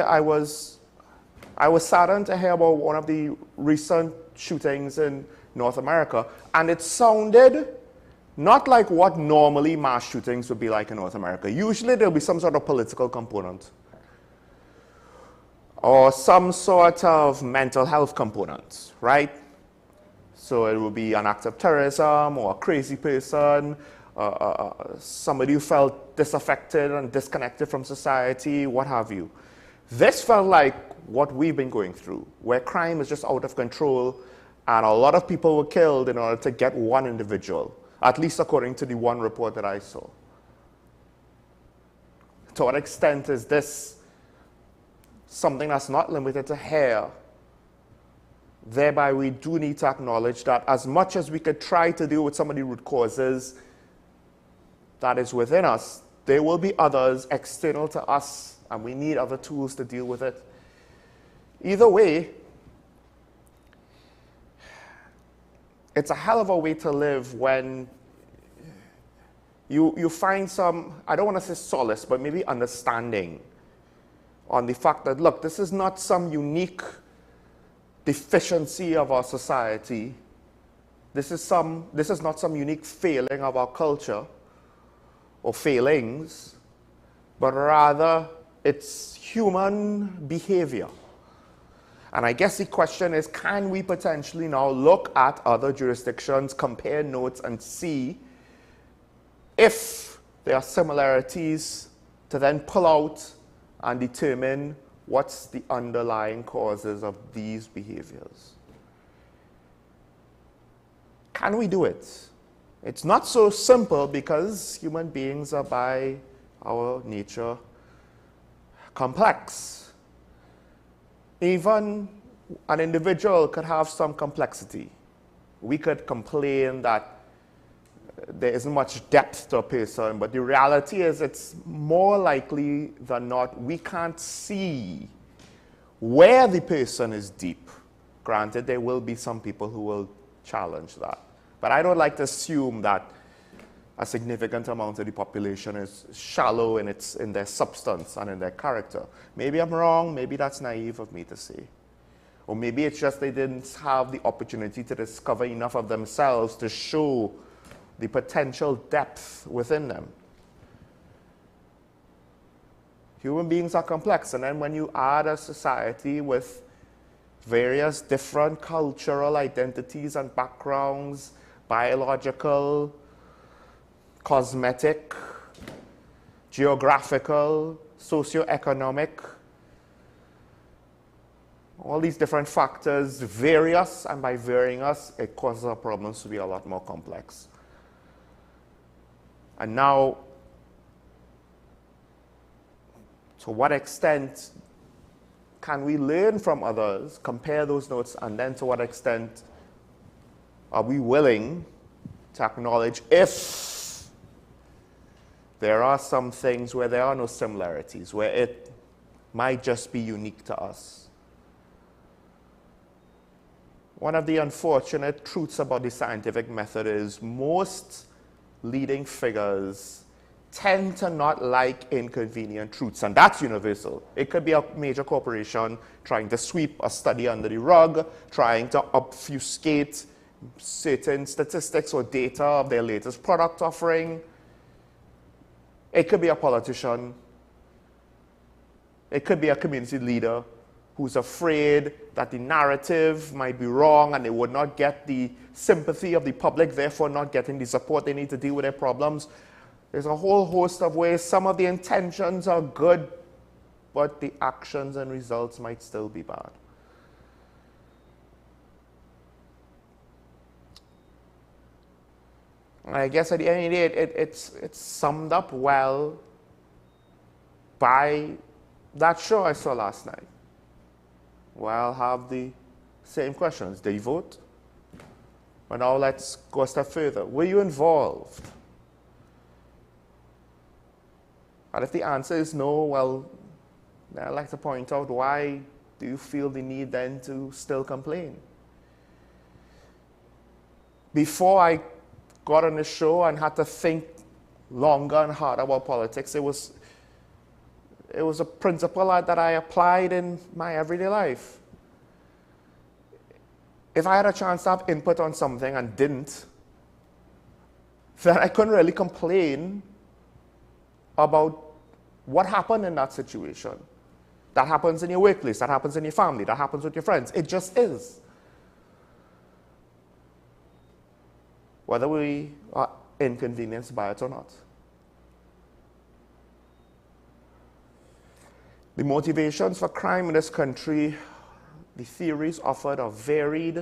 I was saddened to hear about one of the recent shootings in North America, and it sounded not like what normally mass shootings would be like in North America. Usually there'll be some sort of political component or some sort of mental health component, right? So it would be an act of terrorism or a crazy person, somebody who felt disaffected and disconnected from society, what have you. This felt like what we've been going through, where crime is just out of control and a lot of people were killed in order to get one individual, at least according to the one report that I saw. To what extent is this something that's not limited to hair? Thereby, we do need to acknowledge that as much as we could try to deal with some of the root causes that is within us, there will be others external to us, and we need other tools to deal with it. Either way, it's a hell of a way to live when you find some, I don't want to say solace, but maybe understanding on the fact that, look, this is not some unique deficiency of our society. This is not some unique failing of our culture or failings, but rather it's human behavior. And I guess the question is, can we potentially now look at other jurisdictions, compare notes, and see if there are similarities to then pull out and determine what's the underlying causes of these behaviors? Can we do it? It's not so simple because human beings are by our nature complex. Even an individual could have some complexity. We could complain that there isn't much depth to a person, but the reality is it's more likely than not we can't see where the person is deep. Granted, there will be some people who will challenge that. But I don't like to assume that a significant amount of the population is shallow in their substance and in their character. Maybe I'm wrong, maybe that's naive of me to say. Or maybe it's just they didn't have the opportunity to discover enough of themselves to show the potential depth within them. Human beings are complex, and then when you add a society with various different cultural identities and backgrounds, biological, cosmetic, geographical, socioeconomic, all these different factors vary us, and by varying us, it causes our problems to be a lot more complex. And now, to what extent can we learn from others, compare those notes, and then to what extent are we willing to acknowledge if there are some things where there are no similarities, where it might just be unique to us? One of the unfortunate truths about the scientific method is most leading figures tend to not like inconvenient truths, and that's universal. It could be a major corporation trying to sweep a study under the rug, trying to obfuscate certain statistics or data of their latest product offering. It could be a politician. It could be a community leader who's afraid that the narrative might be wrong and they would not get the sympathy of the public, therefore not getting the support they need to deal with their problems. There's a whole host of ways. Some of the intentions are good, but the actions and results might still be bad. I guess at the end of the day, it's summed up well by that show I saw last night. Well, I'll have the same questions. Did you vote? But now let's go a step further. Were you involved? And if the answer is no, well, then I'd like to point out, why do you feel the need then to still complain? Before I got on the show and had to think longer and harder about politics, it was a principle that I applied in my everyday life. If I had a chance to have input on something and didn't, then I couldn't really complain about what happened in that situation. That happens in your workplace, that happens in your family, that happens with your friends. It just is. Whether we are inconvenienced by it or not. The motivations for crime in this country, the theories offered are varied,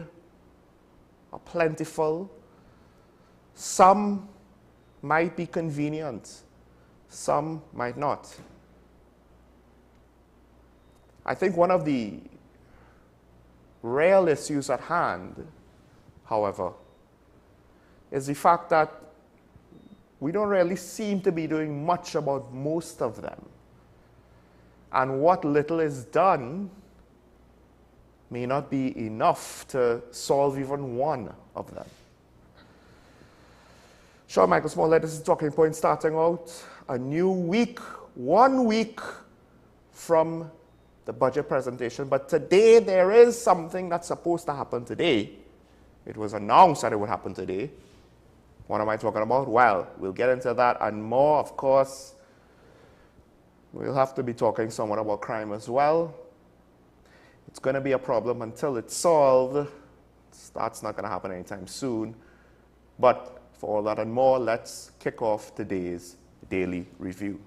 are plentiful. Some might be convenient, some might not. I think one of the real issues at hand, however, is the fact that we don't really seem to be doing much about most of them. And what little is done may not be enough to solve even one of them. Sean Michael Smollett, this is Talking Point, starting out a new week, 1 week from the budget presentation. But today there is something that's supposed to happen today. It was announced that it would happen today. What am I talking about? Well, we'll get into that and more, of course. We'll have to be talking somewhat about crime as well. It's going to be a problem until it's solved. That's not going to happen anytime soon. But for all that and more, let's kick off today's Daily Review.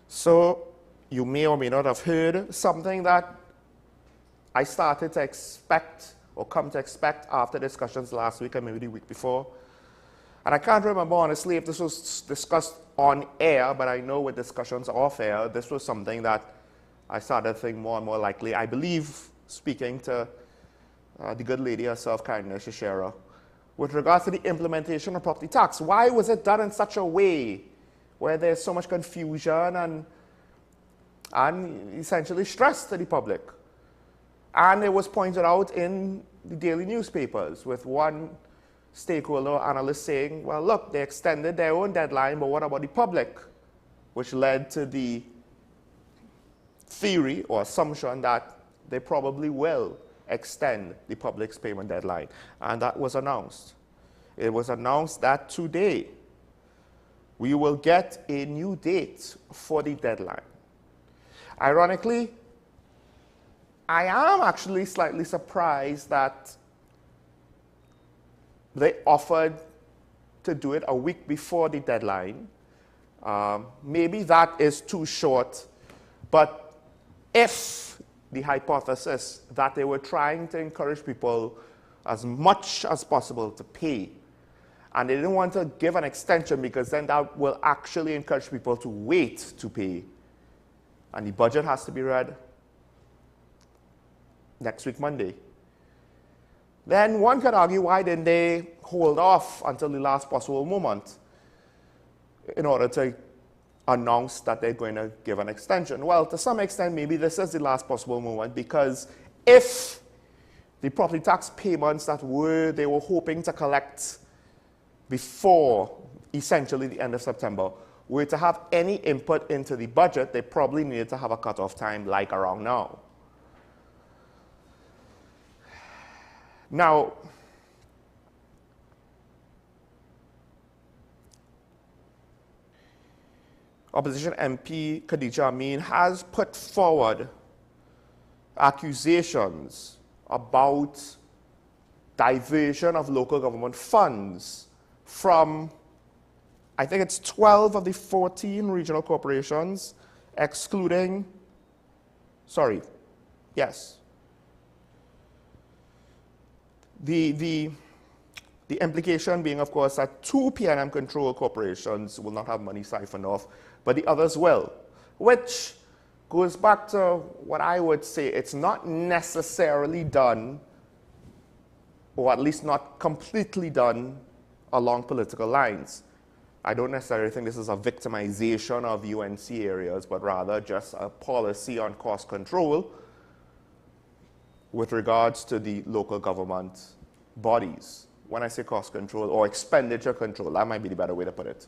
So, you may or may not have heard something that I started to expect or come to expect after discussions last week and maybe the week before. And I can't remember honestly if this was discussed on air, but I know with discussions off air, this was something that I started to think more and more likely. I believe, speaking to the good lady herself, Karen Shishera, with regards to the implementation of property tax. Why was it done in such a way where there's so much confusion and essentially stress to the public? And it was pointed out in the daily newspapers with one stakeholder analyst saying, well, look, they extended their own deadline, but what about the public? Which led to the theory or assumption that they probably will extend the public's payment deadline. And that was announced. It was announced that today we will get a new date for the deadline. Ironically, I am actually slightly surprised that they offered to do it a week before the deadline. Maybe that is too short, but if the hypothesis that they were trying to encourage people as much as possible to pay, and they didn't want to give an extension because then that will actually encourage people to wait to pay, and the budget has to be read next week, Monday, then one could argue, why didn't they hold off until the last possible moment in order to announce that they're going to give an extension? Well, to some extent, maybe this is the last possible moment, because if the property tax payments that they were hoping to collect before essentially the end of September were to have any input into the budget, they probably needed to have a cutoff time like around now. Now, opposition MP Khadija Amin has put forward accusations about diversion of local government funds from, I think it's 12 of the 14 regional corporations, excluding, The implication being, of course, that 2 PNM controlled corporations will not have money siphoned off, but the others will, which goes back to what I would say, it's not necessarily done, or at least not completely done, along political lines. I don't necessarily think this is a victimization of UNC areas, but rather just a policy on cost control, with regards to the local government bodies. When I say cost control or expenditure control, that might be the better way to put it.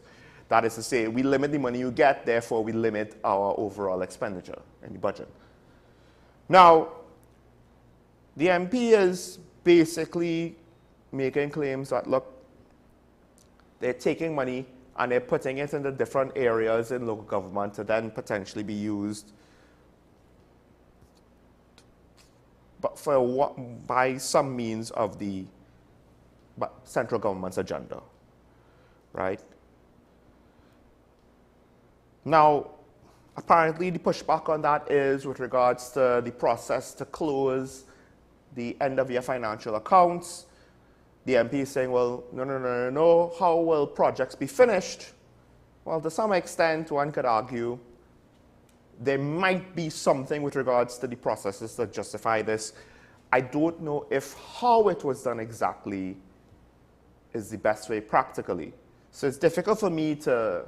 That is to say, we limit the money you get, therefore we limit our overall expenditure in the budget. Now, the MP is basically making claims that, look, they're taking money and they're putting it into different areas in local government to then potentially be used by some means of the central government's agenda, right? Now, apparently the pushback on that is with regards to the process to close the end of year financial accounts. The MP is saying, well, no, how will projects be finished? Well, to some extent, one could argue there might be something with regards to the processes that justify this. I don't know if how it was done exactly is the best way practically. So it's difficult for me to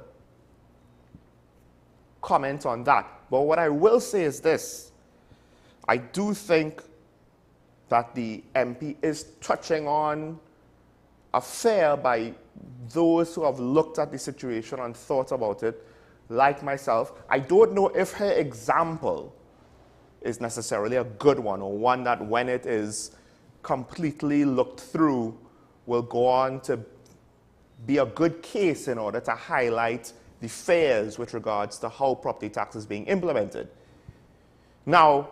comment on that. But what I will say is this. I do think that the MP is touching on a fear by those who have looked at the situation and thought about it, like myself. I don't know if her example is necessarily a good one, or one that when it is completely looked through will go on to be a good case in order to highlight the fears with regards to how property tax is being implemented. Now,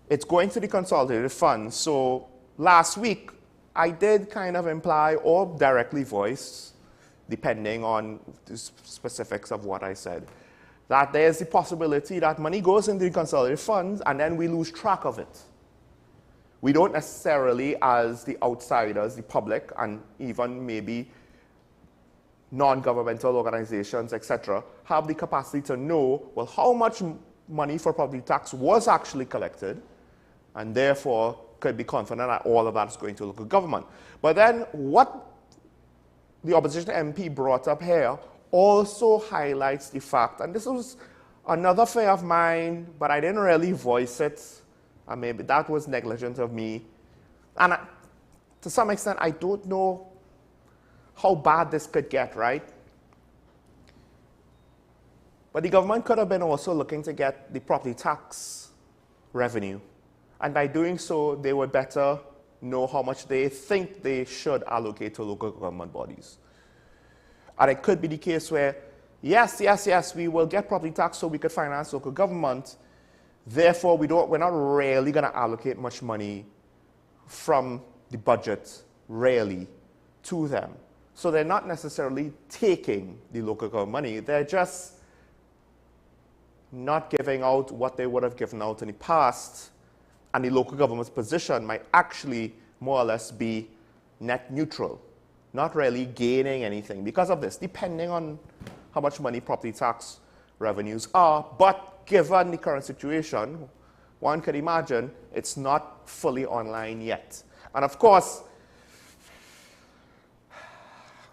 it's going to the consolidated fund. So last week, I did kind of imply or directly voice, depending on the specifics of what I said, that there's the possibility that money goes into the consolidated funds and then we lose track of it. We don't necessarily, as the outsiders, the public, and even maybe non-governmental organizations, etc., have the capacity to know, well, how much money for property tax was actually collected, and therefore could be confident that all of that is going to local government. But then what the opposition MP brought up here also highlights the fact, and this was another fear of mine, but I didn't really voice it, and maybe that was negligent of me. And to some extent, I don't know how bad this could get, right? But the government could have been also looking to get the property tax revenue. And by doing so, they would better know how much they think they should allocate to local government bodies. And it could be the case where, yes, we will get property tax so we could finance local government. Therefore, we're not really going to allocate much money from the budget, really, to them. So they're not necessarily taking the local government money. They're just not giving out what they would have given out in the past. And the local government's position might actually more or less be net neutral, not really gaining anything because of this, depending on how much money property tax revenues are. But given the current situation, one could imagine it's not fully online yet. And of course,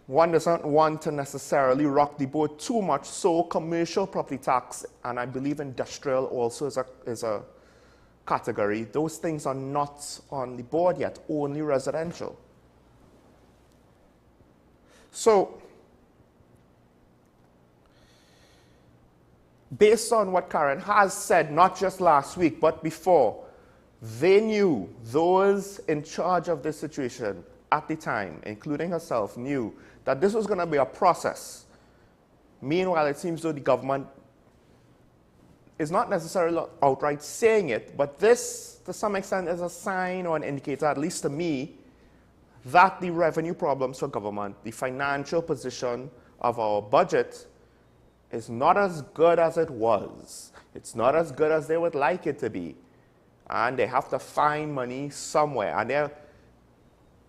one doesn't want to necessarily rock the boat too much, so commercial property tax, and I believe industrial also is a category, those things are not on the board yet, only residential. So, based on what Karen has said, not just last week, but before, they knew, those in charge of this situation at the time, including herself, knew that this was going to be a process. Meanwhile, it seems though the government is not necessarily outright saying it, but this, to some extent, is a sign or an indicator, at least to me, that the revenue problems for government, the financial position of our budget, is not as good as it was. It's not as good as they would like it to be. And they have to find money somewhere. And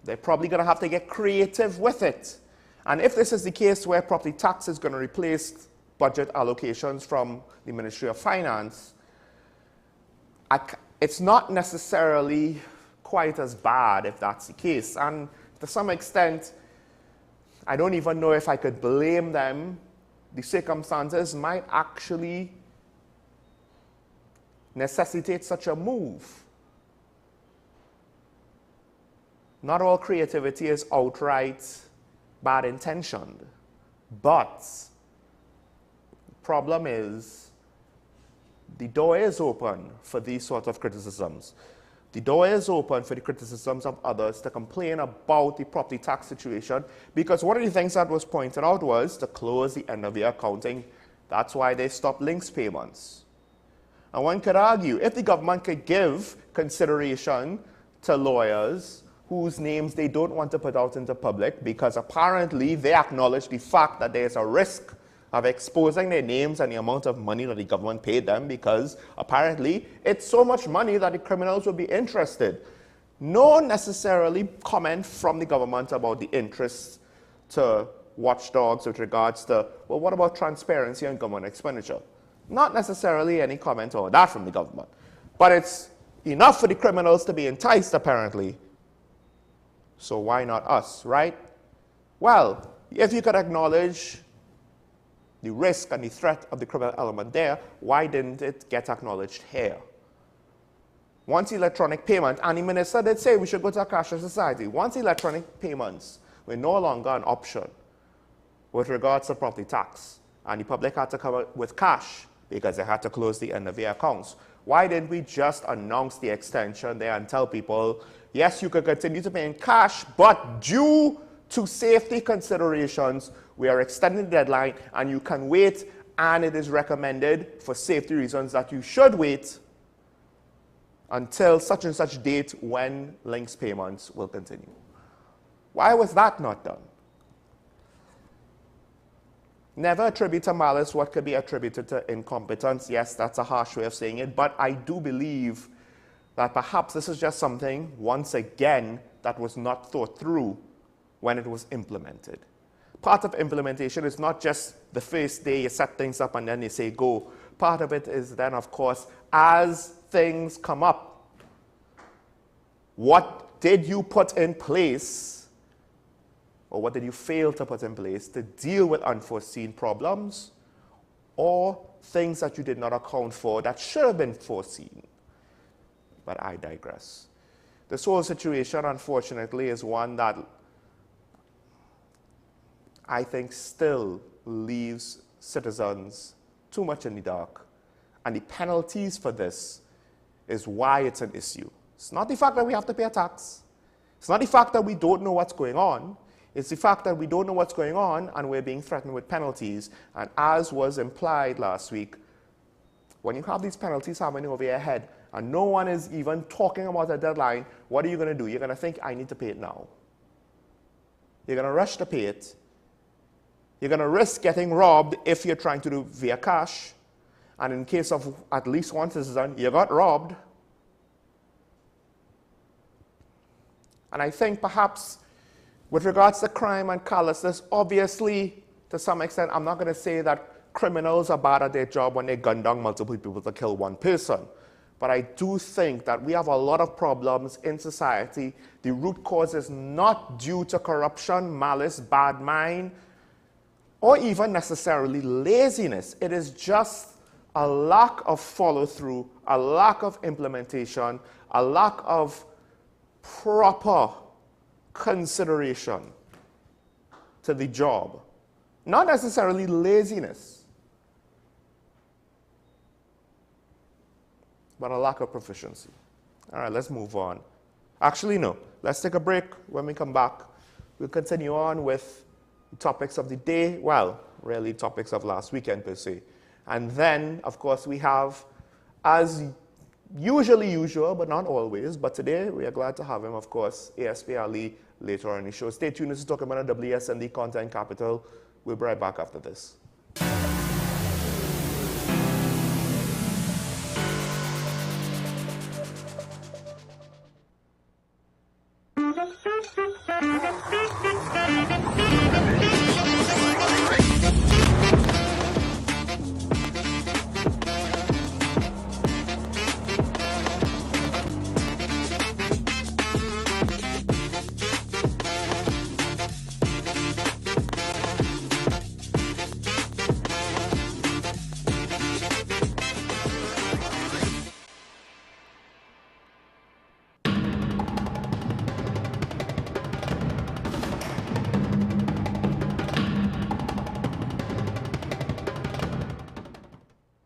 they're probably going to have to get creative with it. And if this is the case where property tax is going to replace budget allocations from the Ministry of Finance, it's not necessarily quite as bad if that's the case. And to some extent, I don't even know if I could blame them. The circumstances might actually necessitate such a move. Not all creativity is outright bad intentioned. But the problem is the door is open for these sorts of criticisms. The door is open for the criticisms of others to complain about the property tax situation, because one of the things that was pointed out was to close the end of year accounting. That's why they stopped links payments. And one could argue, if the government could give consideration to lawyers whose names they don't want to put out into public, because apparently they acknowledge the fact that there's a risk of exposing their names and the amount of money that the government paid them, because apparently it's so much money that the criminals would be interested. No necessarily comment from the government about the interests to watchdogs with regards to, well, what about transparency on government expenditure? Not necessarily any comment on that from the government. But it's enough for the criminals to be enticed, apparently. So why not us, right? Well, if you could acknowledge the risk and the threat of the criminal element there, why didn't it get acknowledged here? Once electronic payment, and the minister did say we should go to a cashless society. Once electronic payments were no longer an option with regards to property tax, and the public had to come out with cash because they had to close the end of year accounts, why didn't we just announce the extension there and tell people, yes, you could continue to pay in cash, but due to safety considerations, we are extending the deadline and you can wait, and it is recommended for safety reasons that you should wait until such and such date when links payments will continue. Why was that not done? Never attribute to malice what could be attributed to incompetence. Yes, that's a harsh way of saying it, but I do believe that perhaps this is just something, once again, that was not thought through when it was implemented. Part of implementation is not just the first day you set things up and then they say go. Part of it is then, of course, as things come up, what did you put in place, or what did you fail to put in place to deal with unforeseen problems or things that you did not account for that should have been foreseen? But I digress. This whole situation, unfortunately, is one that I think still leaves citizens too much in the dark. And the penalties for this is why it's an issue. It's not the fact that we have to pay a tax. It's not the fact that we don't know what's going on. It's the fact that we don't know what's going on and we're being threatened with penalties. And as was implied last week, when you have these penalties happening over your head and no one is even talking about a deadline, what are you going to do? You're going to think, I need to pay it now. You're going to rush to pay it. You're going to risk getting robbed if you're trying to do via cash. And in case of at least one citizen, you got robbed. And I think perhaps with regards to crime and callousness, obviously, to some extent, I'm not going to say that criminals are bad at their job when they gun down multiple people to kill one person. But I do think that we have a lot of problems in society. The root cause is not due to corruption, malice, bad mind, or even necessarily laziness. It is just a lack of follow-through, a lack of implementation, a lack of proper consideration to the job. Not necessarily laziness, but a lack of proficiency. All right, let's move on. Actually, no. Let's take a break. When we come back, we'll continue on with the topics of the day. Well, really topics of last weekend, per se. And then, of course, we have, as usual, but not always, but today we are glad to have him, of course, ASP Ali, later on in the show. Stay tuned. This is talking about a WSND Content Capital. We'll be right back after this.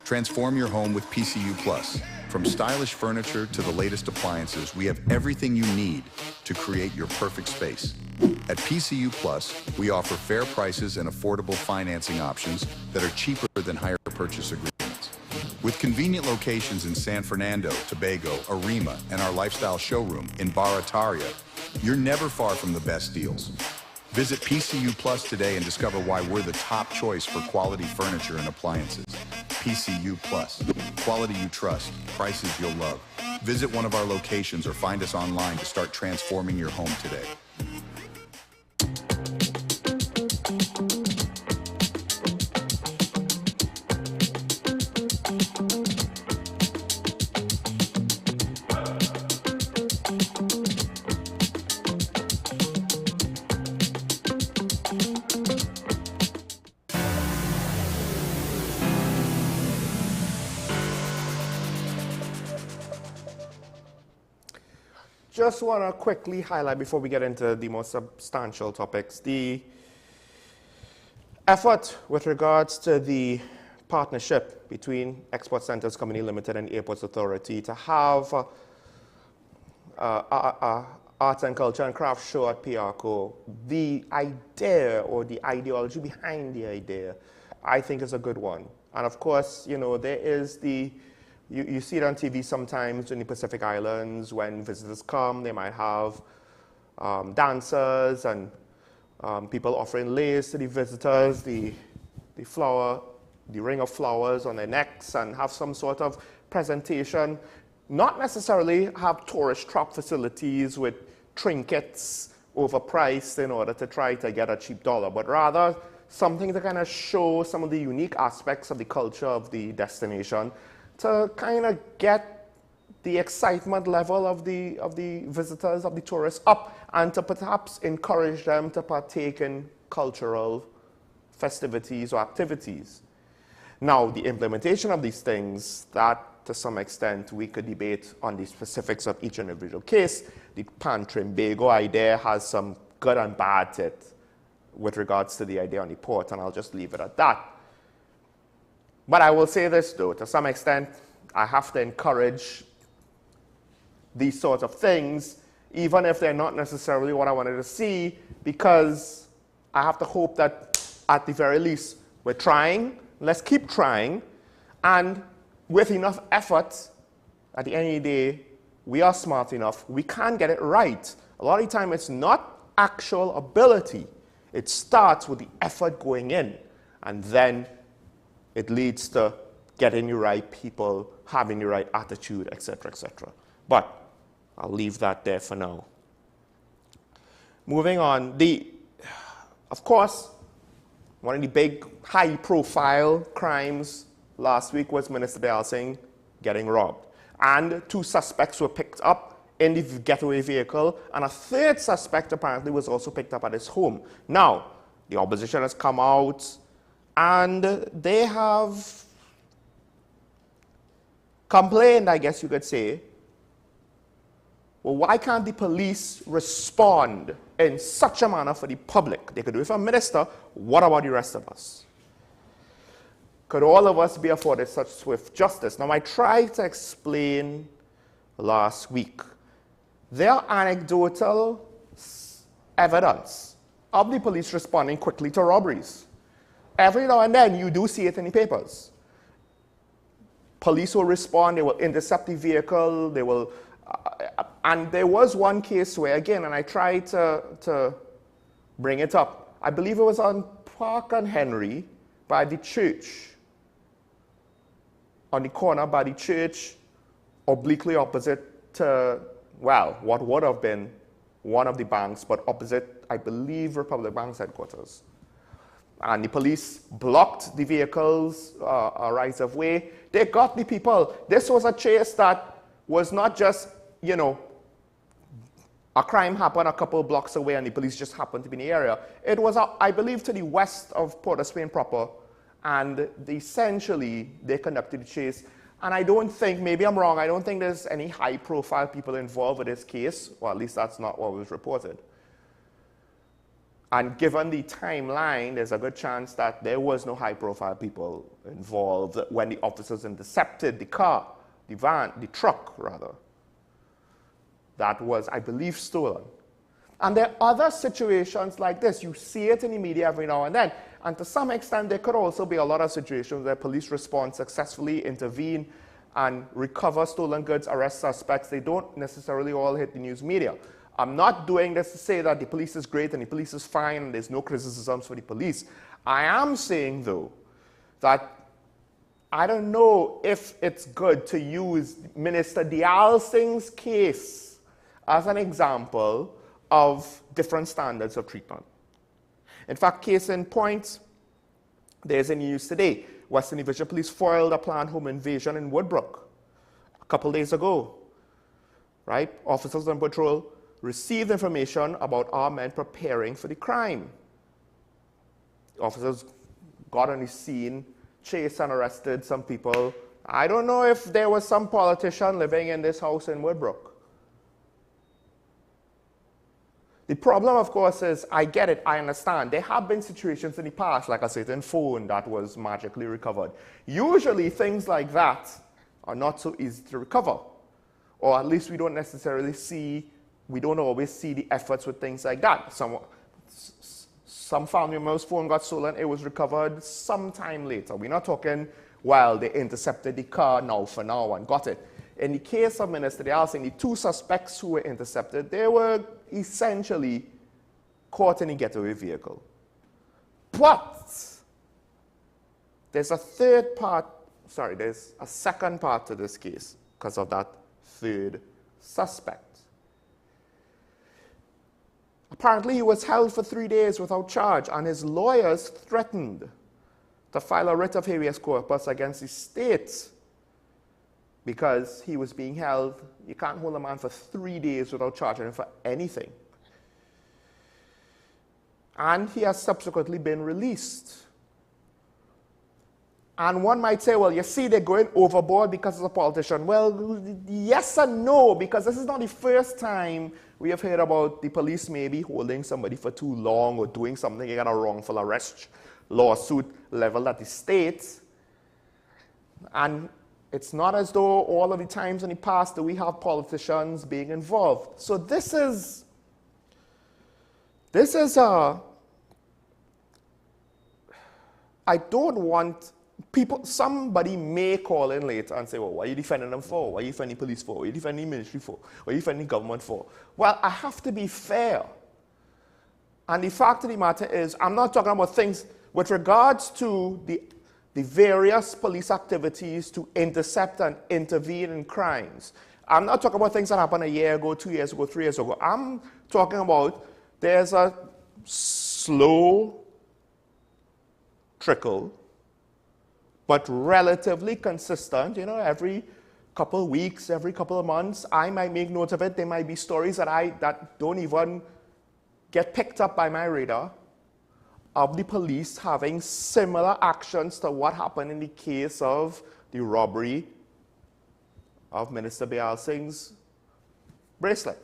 Transform your home with PCU Plus. From stylish furniture to the latest appliances, we have everything you need to create your perfect space. At PCU Plus, we offer fair prices and affordable financing options that are cheaper than hire purchase agreements. With convenient locations in San Fernando, Tobago, Arima, and our lifestyle showroom in Barataria, you're never far from the best deals. Visit PCU Plus today and discover why we're the top choice for quality furniture and appliances. PCU Plus. Quality you trust, prices you'll love. Visit one of our locations or find us online to start transforming your home today. Just want to quickly highlight before we get into the more substantial topics, the effort with regards to the partnership between Export Centers Company Limited and Airports Authority to have Arts and Culture and Crafts Show at PRCO. The idea or the ideology behind the idea, I think, is a good one. And of course, you know, there is the You see it on TV sometimes in the Pacific Islands when visitors come. They might have dancers and people offering lace to the visitors, the ring of flowers on their necks, and have some sort of presentation. Not necessarily have tourist trap facilities with trinkets overpriced in order to try to get a cheap dollar, but rather something to kind of show some of the unique aspects of the culture of the destination, to kind of get the excitement level of the visitors, of the tourists up, and to perhaps encourage them to partake in cultural festivities or activities. Now, the implementation of these things, that to some extent we could debate on the specifics of each individual case. The Pan-Trimbago idea has some good and bad to it with regards to the idea on the port, and I'll just leave it at that. But I will say this, though, to some extent, I have to encourage these sorts of things, even if they're not necessarily what I wanted to see, because I have to hope that at the very least we're trying, let's keep trying, and with enough effort, at the end of the day, we are smart enough, we can get it right. A lot of the time it's not actual ability, it starts with the effort going in, and then it leads to getting the right people, having the right attitude, etc., etc. But I'll leave that there for now. Moving on, of course, one of the big high-profile crimes last week was Minister Dayal Singh getting robbed. And 2 suspects were picked up in the getaway vehicle, and a 3rd suspect apparently was also picked up at his home. Now, the opposition has come out, and they have complained, I guess you could say, well, why can't the police respond in such a manner for the public? They could do it for a minister. What about the rest of us? Could all of us be afforded such swift justice? Now, I tried to explain last week. There are anecdotal evidence of the police responding quickly to robberies. Every now and then, you do see it in the papers. Police will respond, they will intercept the vehicle, they will, and there was one case where, again, and I tried to bring it up, I believe it was on Park and Henry by the church, on the corner by the church, obliquely opposite to, well, what would have been one of the banks, but opposite, I believe, Republic Bank's headquarters. And the police blocked the vehicle's right of way. They got the people. This was a chase that was not just, you know, a crime happened a couple of blocks away and the police just happened to be in the area. It was, I believe, to the west of Port of Spain proper, and essentially they conducted the chase. And I don't think, maybe I'm wrong, I don't think there's any high-profile people involved with this case, or at least that's not what was reported. And given the timeline, there's a good chance that there was no high-profile people involved when the officers intercepted the car, the van, the truck, rather. That was, I believe, stolen. And there are other situations like this. You see it in the media every now and then. And to some extent, there could also be a lot of situations where police respond successfully, intervene, and recover stolen goods, arrest suspects. They don't necessarily all hit the news media. I'm not doing this to say that the police is great and the police is fine and there's no criticisms for the police. I am saying, though, that I don't know if it's good to use Minister Dayal Singh's case as an example of different standards of treatment. In fact, case in point, there's in news today. Western Division Police foiled a planned home invasion in Woodbrook a couple days ago. Right? Officers on patrol received information about our men preparing for the crime. Officers got on the scene, chased and arrested some people. I don't know if there was some politician living in this house in Woodbrook. The problem, of course, is, I get it, I understand. There have been situations in the past, like a certain phone that was magically recovered. Usually, things like that are not so easy to recover. Or at least we don't necessarily see, we don't always see the efforts with things like that. Some family member's phone got stolen, it was recovered sometime later. We're not talking, well, they intercepted the car now for now and got it. In the case of Minister Dayal Singh, the two suspects who were intercepted, they were essentially caught in a getaway vehicle. But there's a there's a second part to this case because of that third suspect. Apparently, he was held for 3 days without charge, and his lawyers threatened to file a writ of habeas corpus against the state because he was being held. You can't hold a man for 3 days without charging him for anything. And he has subsequently been released. And one might say, well, you see, they're going overboard because of a politician. Well, yes and no, because this is not the first time we have heard about the police maybe holding somebody for too long or doing something in a wrongful arrest lawsuit leveled at the state. And it's not as though all of the times in the past that we have politicians being involved. So this is I don't want people, somebody may call in later and say, well, what are you defending them for? What are you defending the police for? What are you defending the military for? What are you defending the government for? Well, I have to be fair. And the fact of the matter is, I'm not talking about things with regards to the various police activities to intercept and intervene in crimes. I'm not talking about things that happened a year ago, 2 years ago, 3 years ago. I'm talking about there's a slow trickle, but relatively consistent, every couple of weeks, every couple of months, I might make note of it. There might be stories that don't even get picked up by my radar of the police having similar actions to what happened in the case of the robbery of Minister Dayal Singh's bracelet.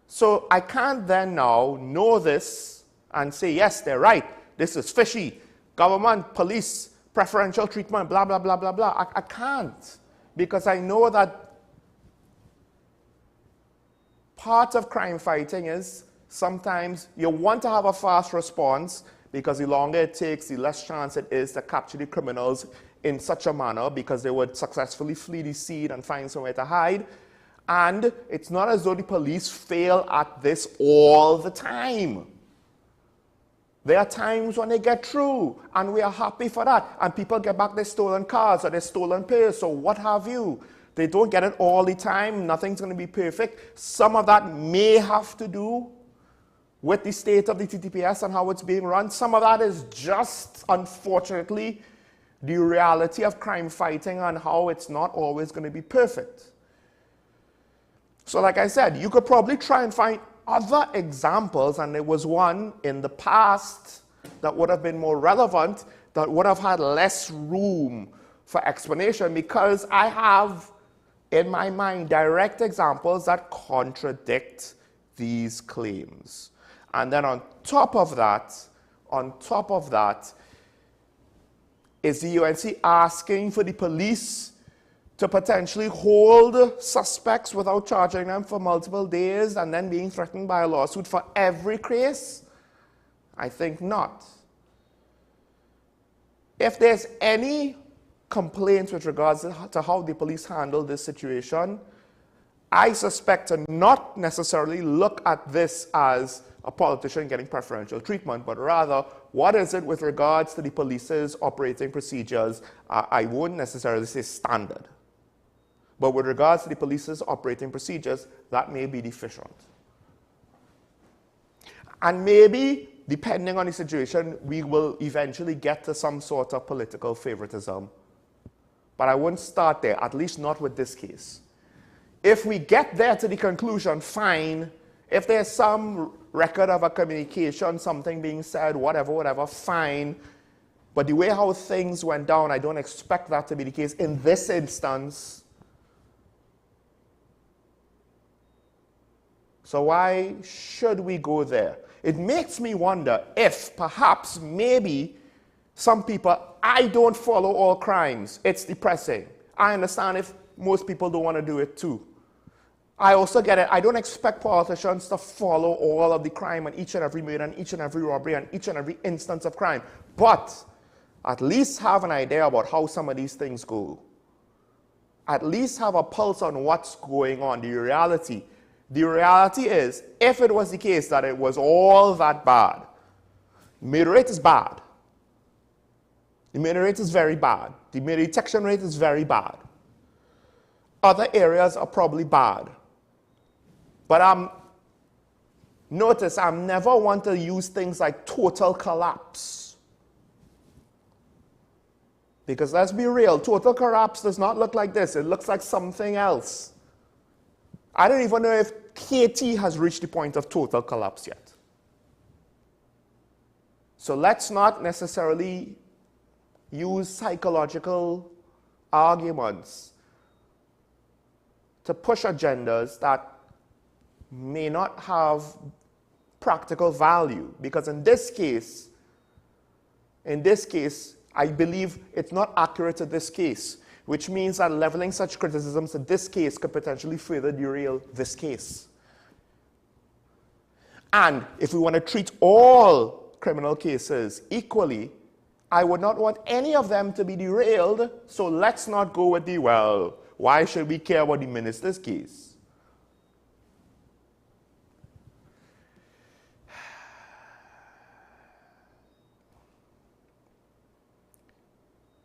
So I can't then now know this and say, yes, they're right. This is fishy. Government, police, preferential treatment, blah, blah, blah, blah, blah. I can't, because I know that part of crime fighting is sometimes you want to have a fast response because the longer it takes, the less chance it is to capture the criminals in such a manner because they would successfully flee the scene and find somewhere to hide. And it's not as though the police fail at this all the time. There are times when they get through, and we are happy for that. And people get back their stolen cars or their stolen pairs or what have you. They don't get it all the time. Nothing's going to be perfect. Some of that may have to do with the state of the TTPS and how it's being run. Some of that is just, unfortunately, the reality of crime fighting and how it's not always going to be perfect. So like I said, you could probably try and find other examples, and there was one in the past that would have been more relevant, that would have had less room for explanation, because I have in my mind direct examples that contradict these claims. And then on top of that, is the UNC asking for the police to potentially hold suspects without charging them for multiple days and then being threatened by a lawsuit for every case? I think not. If there's any complaints with regards to how the police handled this situation, I suspect to not necessarily look at this as a politician getting preferential treatment, but rather, what is it with regards to the police's operating procedures? I wouldn't necessarily say standard. But with regards to the police's operating procedures, that may be deficient. And maybe, depending on the situation, we will eventually get to some sort of political favoritism. But I wouldn't start there, at least not with this case. If we get there to the conclusion, fine. If there's some record of a communication, something being said, whatever, fine. But the way how things went down, I don't expect that to be the case in this instance. So why should we go there? It makes me wonder if, perhaps, maybe, some people, I don't follow all crimes. It's depressing. I understand if most people don't want to do it too. I also get it. I don't expect politicians to follow all of the crime and each and every murder and each and every robbery and each and every instance of crime. But at least have an idea about how some of these things go. At least have a pulse on what's going on, the reality. The reality is, if it was the case that it was all that bad, murder rate is bad. The murder rate is very bad. The murder detection rate is very bad. Other areas are probably bad. But notice, I'm never want to use things like total collapse. Because let's be real, total collapse does not look like this. It looks like something else. I don't even know if KT has reached the point of total collapse yet. So let's not necessarily use psychological arguments to push agendas that may not have practical value. Because in this case, I believe it's not accurate to this case, which means that leveling such criticisms to this case could potentially further derail this case. And if we want to treat all criminal cases equally, I would not want any of them to be derailed, so let's not go with the, well, why should we care about the minister's case?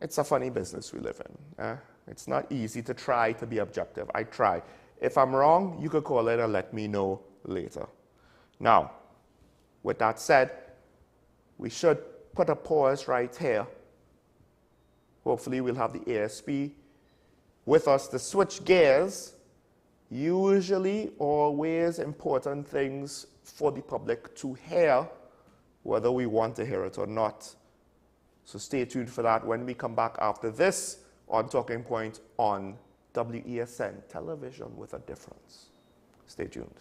It's a funny business we live in. It's not easy to try to be objective. I try. If I'm wrong, you could call it and let me know later. Now, with that said, we should put a pause right here. Hopefully we'll have the ASP with us to switch gears. Usually, always important things for the public to hear, whether we want to hear it or not. So stay tuned for that when we come back after this on Talking Point on WESN, television with a difference. Stay tuned.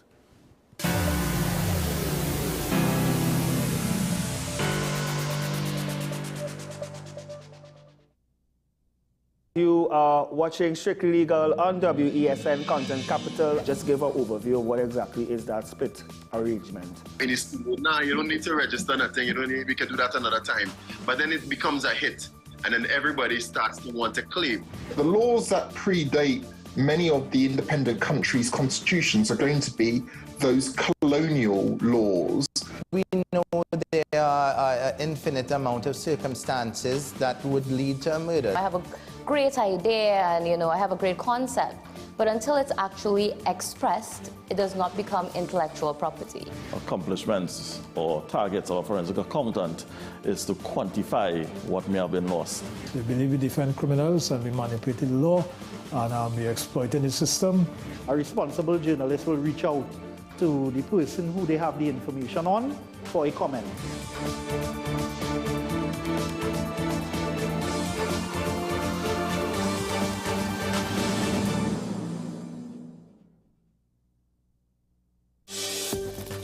You are watching Strictly Legal on WESN Content Capital. Just give an overview of what exactly is that split arrangement. Nah, you don't need to register nothing. You don't need, we can do that another time. But then it becomes a hit, and then everybody starts to want to claim. The laws that predate many of the independent countries' constitutions are going to be those colonial laws. We know there are an infinite amount of circumstances that would lead to a murder. I have a great idea and, I have a great concept, but until it's actually expressed, it does not become intellectual property. Accomplishments or targets of a forensic accountant is to quantify what may have been lost. They believe we defend criminals and we manipulated the law and we exploiting the system. A responsible journalist will reach out to the person who they have the information on for a comment.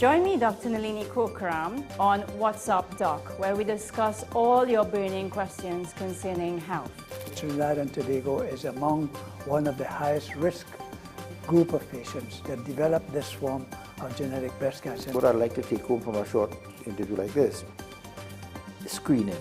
Join me, Dr. Nalini Kokram, on What's Up Doc, where we discuss all your burning questions concerning health. Trinidad and Tobago is among one of the highest risk group of patients that develop this form of genetic breast cancer. What I'd like to take home from a short interview like this, screening.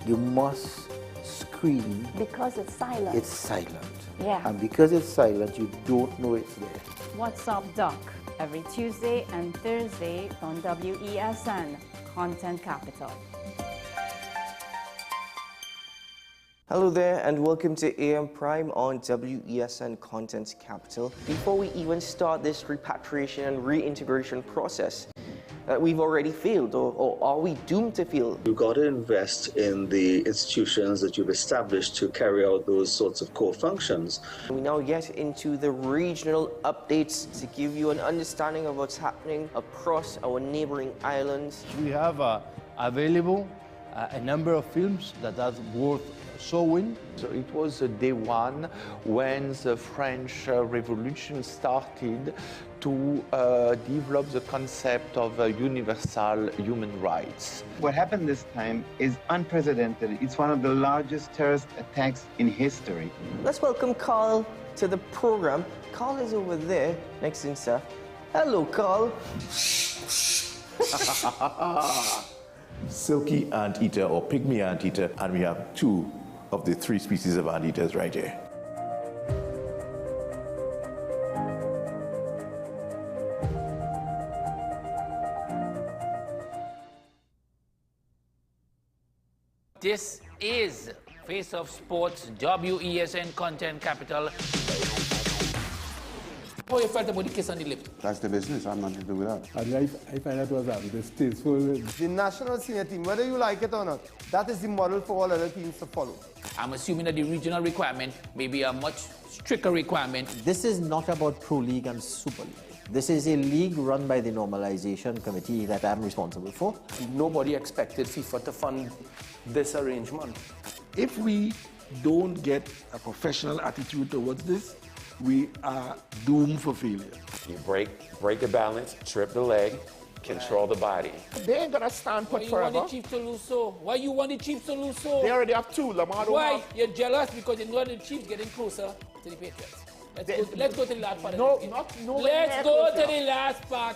You must screen. Because it's silent. It's silent. Yeah. And because it's silent, you don't know it's there. What's Up Doc, every Tuesday and Thursday on WESN, Content Capital. Hello there and welcome to AM Prime on WESN Content Capital. Before we even start this repatriation and reintegration process, we've already failed, or are we doomed to fail? You've got to invest in the institutions that you've established to carry out those sorts of core functions. We now get into the regional updates to give you an understanding of what's happening across our neighboring islands. We have available a number of films that are worth showing. So it was day one when the French Revolution started to develop the concept of universal human rights. What happened this time is unprecedented. It's one of the largest terrorist attacks in history. Let's welcome Carl to the program. Carl is over there, next to Seth. Hello, Carl. Silky anteater or pygmy anteater, and we have two of the three species of anteaters right here. This is Face of Sports, WESN Content Capital. How you felt about the kiss on the lip? That's the business. I'm not to do with that. I find that was distasteful. The national senior team, whether you like it or not, that is the model for all other teams to follow. I'm assuming that the regional requirement may be a much stricter requirement. This is not about Pro League and Super League. This is a league run by the Normalization Committee that I'm responsible for. Nobody expected FIFA to fund this arrangement. If we don't get a professional attitude towards this, we are doomed for failure. You break the balance, trip the leg, control the body. They ain't gonna stand put forever. Why you want the Chiefs to lose so? Why you want the Chiefs to lose so? They already have two. Lamar don't Why? have. You're jealous because you know the Chiefs getting closer to the Patriots. Let's go to the last part. No, let's go to the last part.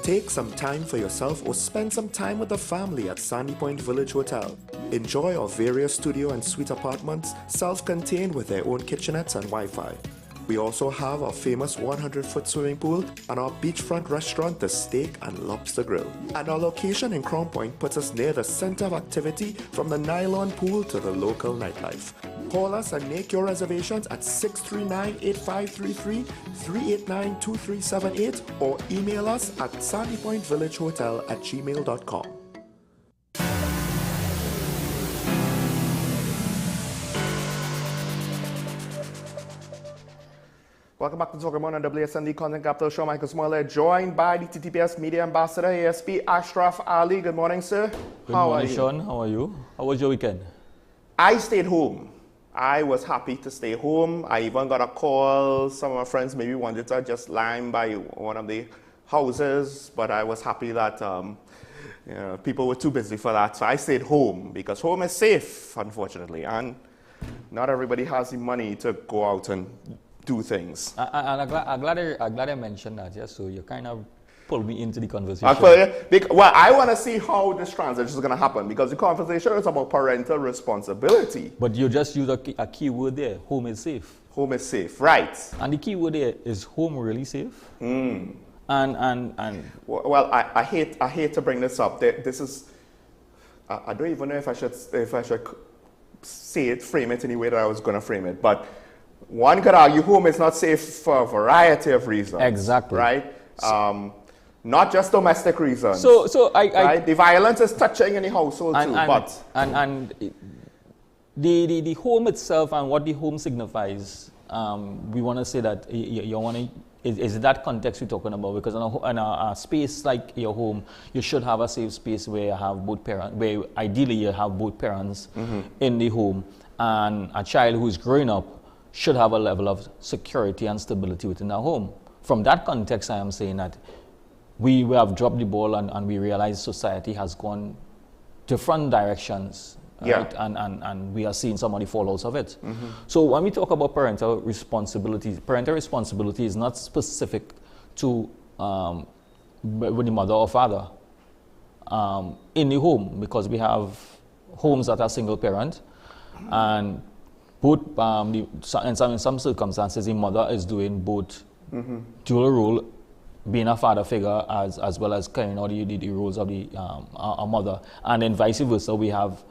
Take some time for yourself or spend some time with the family at Sandy Point Village Hotel. Enjoy our various studio and suite apartments, self-contained with their own kitchenettes and Wi-Fi. We also have our famous 100-foot swimming pool and our beachfront restaurant, the Steak and Lobster Grill. And our location in Crown Point puts us near the center of activity from the nylon pool to the local nightlife. Call us and make your reservations at 639-8533, 389-2378 or email us at sandypointvillagehotel@gmail.com. Welcome back to Talking About on WSND Content Capital Show. Michael Smollett, joined by the TTPS Media Ambassador, ASP Ashraf Ali. Good morning, sir. Good morning, Sean. How are you? How was your weekend? I stayed home. I was happy to stay home. I even got a call. Some of my friends maybe wanted to just line by one of the houses, but I was happy that people were too busy for that. So I stayed home because home is safe, unfortunately, and not everybody has the money to go out and do things. I'm glad I mentioned that, yeah, so you kind of pulled me into the conversation. Well, I want to see how this transition is going to happen because the conversation is about parental responsibility. But you just used a key word there, home is safe. Home is safe, right. And the key word there is home really safe? Mm. And well, I hate to bring this up. This is, I don't even know if I should say it, frame it any way that I was going to frame it, but one could argue home is not safe for a variety of reasons. Exactly. Right? Not just domestic reasons. So the violence is touching in the household too. And the home itself and what the home signifies, we want to say that you want to is it that context we're talking about? Because in a space like your home, you should have a safe space where you have both parents, where ideally you have both parents in the home, and a child who is growing up should have a level of security and stability within our home. From that context, I am saying that we have dropped the ball and we realize society has gone different directions. Right? And we are seeing some of the fallouts of it. So when we talk about parental responsibility is not specific to with the mother or father in the home, because we have homes that are single parent, and both in some circumstances the mother is doing both dual role, being a father figure as well as carrying out the roles of a mother, and then vice versa. We have,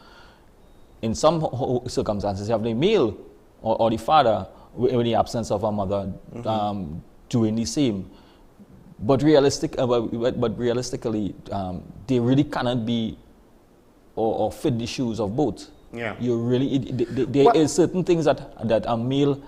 in some circumstances, you have the male or the father in the absence of a mother doing the same. But realistically, they really cannot be or fit the shoes of both. Yeah. You really there is certain things that a male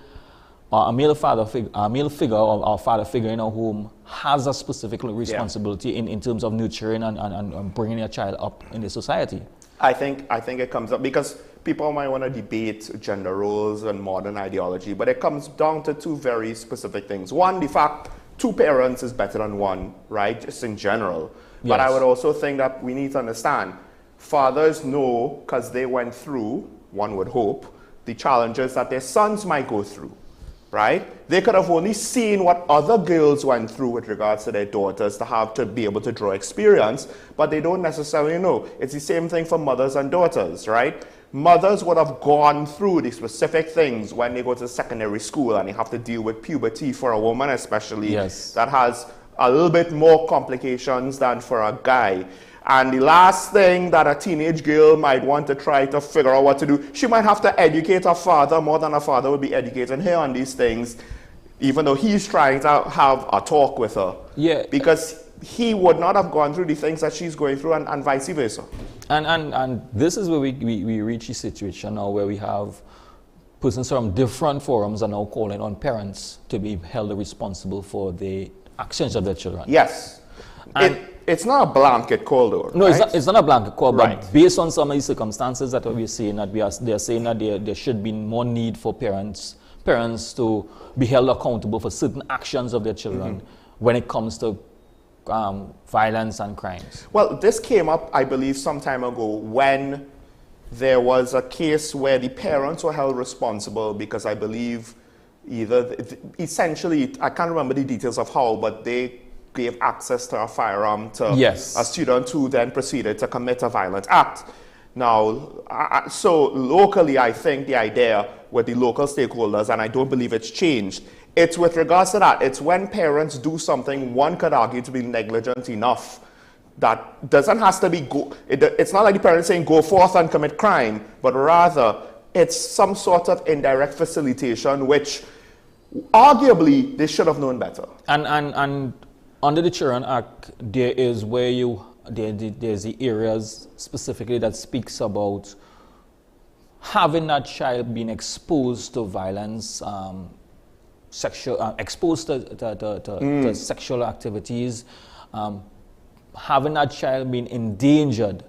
figure or father figure in a home has a specific responsibility in terms of nurturing and bringing a child up in the society. I think it comes up because people might want to debate gender roles and modern ideology, but it comes down to two very specific things. One, the fact 2 parents is better than 1, right? Just in general. Yes. But I would also think that we need to understand fathers know, because they went through, one would hope, the challenges that their sons might go through, right? They could have only seen what other girls went through with regards to their daughters to be able to draw experience, but they don't necessarily know. It's the same thing for mothers and daughters, right? Mothers would have gone through the specific things when they go to secondary school and they have to deal with puberty for a woman especially, that has a little bit more complications than for a guy. And the last thing that a teenage girl might want to try to figure out what to do, she might have to educate her father more than her father would be educating her on these things, even though he's trying to have a talk with her. Yeah. Because he would not have gone through the things that she's going through, and vice versa. And this is where we reach a situation now where we have persons from different forums are now calling on parents to be held responsible for the actions of their children. Yes. And it's not a blanket call, though. No, right? it's not a blanket call, but based on some of these circumstances that we're seeing, that they're saying that there should be more need for parents to be held accountable for certain actions of their children when it comes to violence and crimes. Well, this came up, I believe, some time ago when there was a case where the parents were held responsible because I believe essentially, I can't remember the details of how, but they gave access to a firearm to a student who then proceeded to commit a violent act. Now, so locally, I think the idea with the local stakeholders, and I don't believe it's changed, it's with regards to that. It's when parents do something one could argue to be negligent enough that doesn't have to be it's not like the parents saying go forth and commit crime, but rather it's some sort of indirect facilitation which arguably they should have known better. And under the Children Act, there is where there's the areas specifically that speaks about having that child being exposed to violence, exposed to sexual activities, having that child being endangered,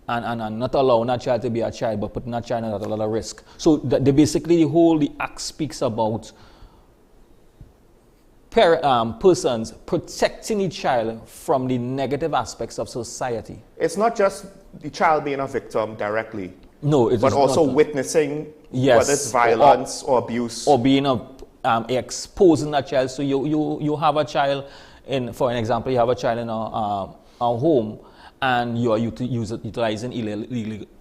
and not allowing that child to be a child, but putting that child at a lot of risk. So basically the act speaks about persons protecting the child from the negative aspects of society. It's not just the child being a victim directly. No, it's but also witnessing whether it's violence or abuse. Or being exposing that child. So you have a child for an example, you have a child in a home and you are utilizing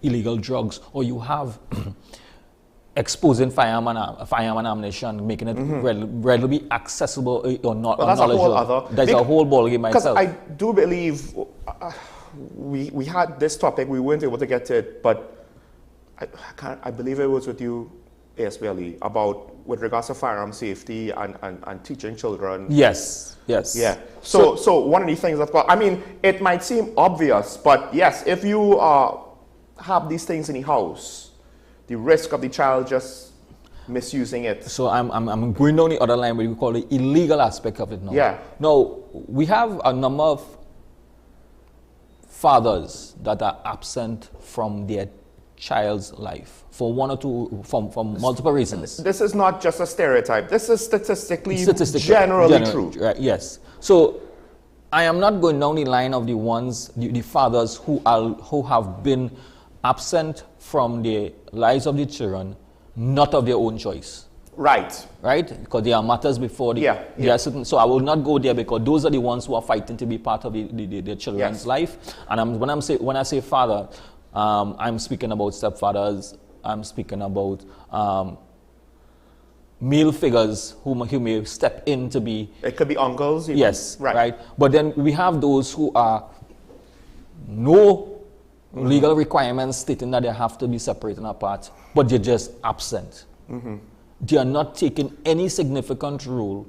illegal drugs, or you have exposing firearm and ammunition, making it readily accessible or not. Well, that's a whole other. There's a whole ballgame by itself. Because I do believe we had this topic, we weren't able to get to it, but I believe it was with you, ASBLE, about with regards to firearm safety and teaching children. Yes. Yeah. So one of the things I mean, it might seem obvious, but yes, if you have these things in the house, the risk of the child just misusing it. So I'm going down the other line, what we call the illegal aspect of it now. Yeah. Now, we have a number of fathers that are absent from their child's life for one or two, from multiple reasons. This is not just a stereotype. This is statistically generally true. Right, yes. So I am not going down the line of the ones, the fathers who have been absent from the lives of the children, not of their own choice. Right. Right? Because there are matters before the, there are certain, so I will not go there because those are the ones who are fighting to be part of the children's life. And when I say father, I'm speaking about stepfathers, I'm speaking about male figures who may step in to be... It could be uncles. Even. Yes, right. But then we have those who are no legal requirements stating that they have to be separated and apart, but they're just absent. They are not taking any significant role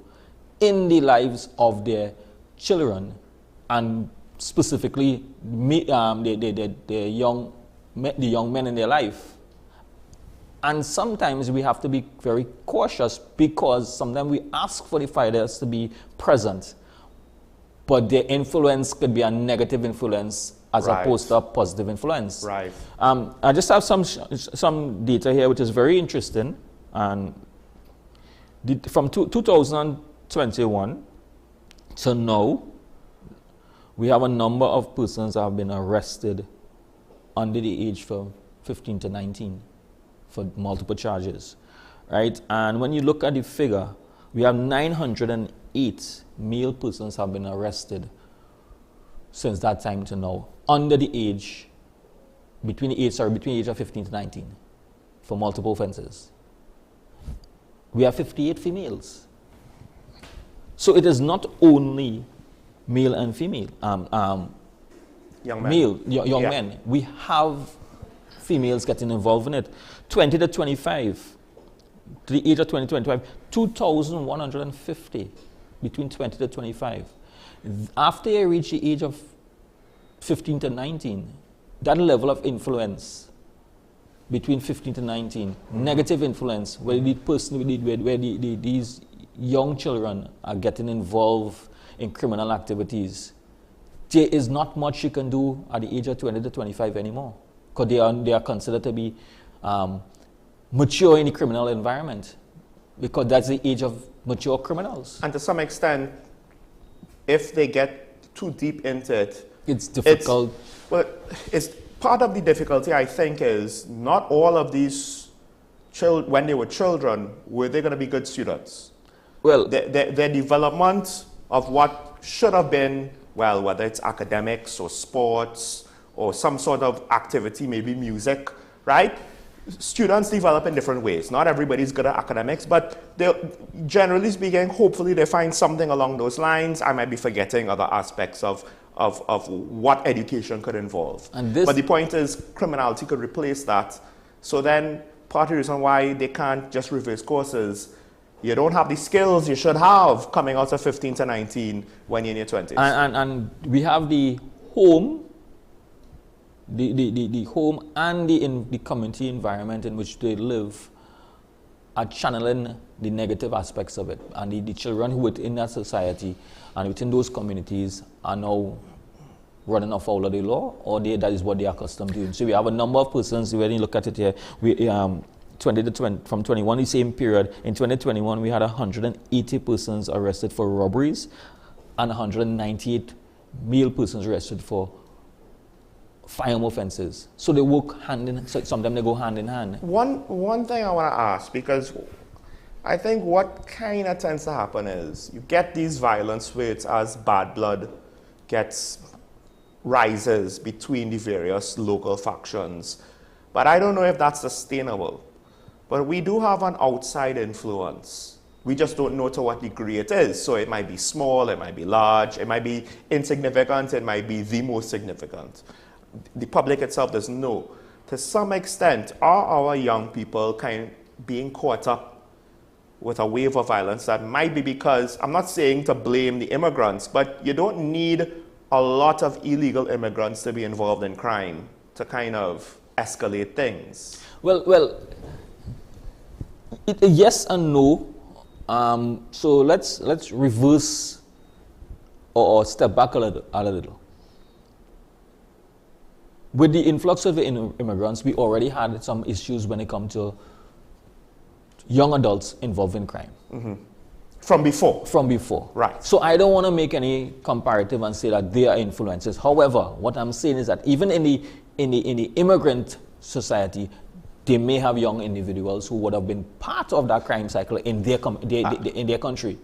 in the lives of their children, and specifically the young men in their life. And sometimes we have to be very cautious because sometimes we ask for the fathers to be present, but their influence could be a negative influence as opposed to a positive influence. Right. I just have some data here which is very interesting. And from 2021 to now, we have a number of persons that have been arrested under the age from 15 to 19 for multiple charges, right? And when you look at the figure, we have 908 male persons have been arrested since that time to now, under the age, between the age of 15 to 19 for multiple offenses. We have 58 females. So it is not only male and female, young men. Young men. We have females getting involved in it. 20 to 25, to the age of 20 to 25, 2,150 between 20 to 25. After they reach the age of 15 to 19, that level of influence between 15 to 19, negative influence, where these young children are getting involved in criminal activities, there is not much you can do at the age of 20 to 25 anymore, because they are considered to be mature in the criminal environment, because that's the age of mature criminals. And to some extent, if they get too deep into it, it's difficult. It's part of the difficulty, I think, is not all of these children, when they were children, were they going to be good students? Well, their development of what should have been, well, whether it's academics or sports or some sort of activity, maybe music, right? Students develop in different ways. Not everybody's good at academics, but generally speaking, hopefully they find something along those lines. I might be forgetting other aspects of what education could involve. But the point is, criminality could replace that. So then part of the reason why they can't just reverse courses, you don't have the skills you should have coming out of 15 to 19 when you're in your 20s. And we have the home, the home and the community environment in which they live are channeling the negative aspects of it. And the children who within that society and within those communities are now running afoul of the law, or that is what they are accustomed to. So we have a number of persons, when you look at it here, from 21, the same period, in 2021, we had 180 persons arrested for robberies and 198 male persons arrested for firearm offenses. So they work hand in, so sometimes they go hand in hand. One thing I want to ask, because I think what kind of tends to happen is you get these violence rates as bad blood rises between the various local factions. But I don't know if that's sustainable. But we do have an outside influence. We just don't know to what degree it is. So it might be small, it might be large, it might be insignificant, it might be the most significant. The public itself doesn't know. To some extent, are our young people being caught up with a wave of violence that might be because, I'm not saying to blame the immigrants, but you don't need a lot of illegal immigrants to be involved in crime to kind of escalate things. Well, Yes and no. So let's reverse or step back a little. With the influx of the immigrants, we already had some issues when it comes to young adults involved in crime. Mm-hmm. From before? From before. Right. So I don't want to make any comparative and say that they are influences. However, what I'm saying is that even in the immigrant society, they may have young individuals who would have been part of that crime cycle in their in their country,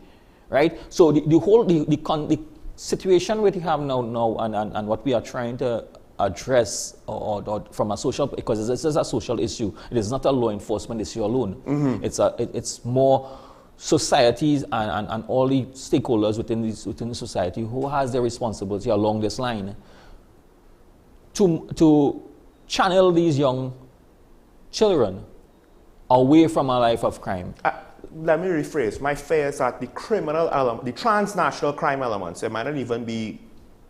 right? So the situation we have now and what we are trying to address or from a social, because this is a social issue. It is not a law enforcement issue alone. Mm-hmm. It's more societies and all the stakeholders within the society who has their responsibility along this line to channel these young children away from a life of crime. Let me rephrase. My fear is that the criminal element, the transnational crime elements, it might not even be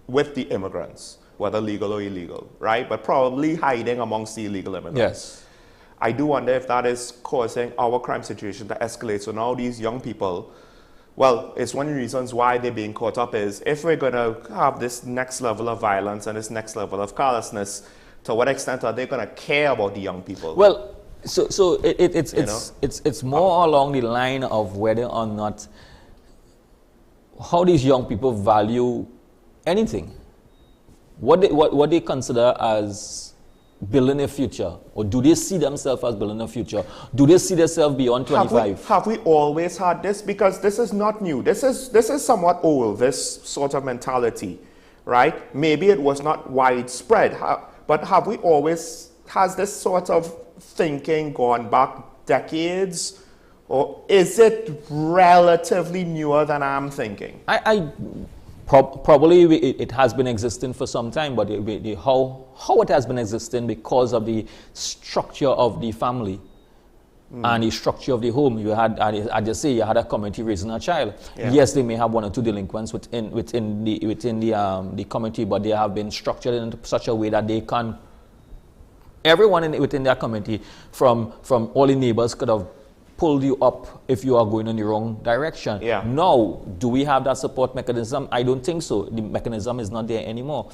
with the immigrants, whether legal or illegal, right? But probably hiding amongst the illegal immigrants. Yes. I do wonder if that is causing our crime situation to escalate. So now these young people, well, it's one of the reasons why they're being caught up is if we're going to have this next level of violence and this next level of callousness, to what extent are they going to care about the young people? Well, so it's more along the line of whether or not how these young people value anything, what they consider as building a future, or do they see themselves as building a future? Do they see themselves beyond 25? Have we always had this? Because this is not new. This is somewhat old, this sort of mentality, right? Maybe it was not widespread, but have we always, has this sort of thinking gone back decades? Or is it relatively newer than I'm thinking? Probably it has been existing for some time, but how it has been existing because of the structure of the family and the structure of the home. You had, I just say, you had a community raising a child. Yeah. Yes, they may have one or two delinquents within the community, but they have been structured in such a way that they can. Everyone within their community, from all the neighbors, could have pulled you up if you are going in the wrong direction. Yeah. Now, do we have that support mechanism? I don't think so. The mechanism is not there anymore.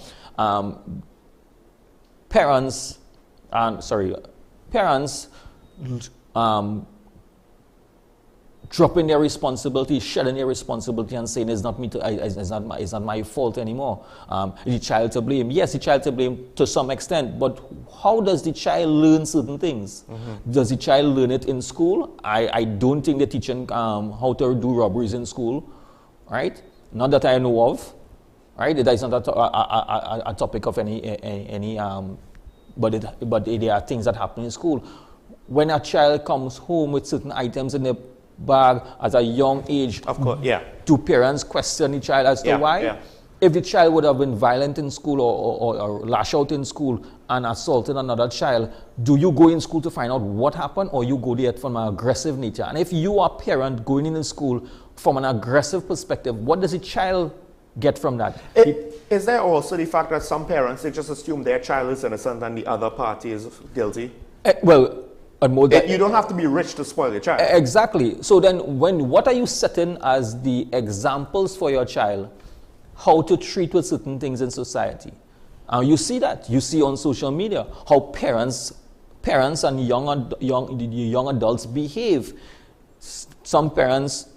Parents dropping their responsibility, shedding their responsibility, and saying it's not me, it's not my fault anymore. The child to blame. Yes, the child to blame to some extent, but how does the child learn certain things? Mm-hmm. Does the child learn it in school? I don't think they're teaching how to do robberies in school, right? Not that I know of, right? That is not a topic of any but there are things that happen in school. When a child comes home with certain items in their bag at a young age, of course, yeah. Do parents question the child as to why? Yeah. If the child would have been violent in school or lash out in school and assaulted another child, do you go in school to find out what happened, or you go there from an aggressive nature? And if you are a parent going in school from an aggressive perspective, what does the child get from that? Is there also the fact that some parents, they just assume their child is innocent and the other party is guilty? You don't have to be rich to spoil your child. Exactly. So then what are you setting as the examples for your child how to treat with certain things in society? You see that. You see on social media how parents and young adults behave. Some parents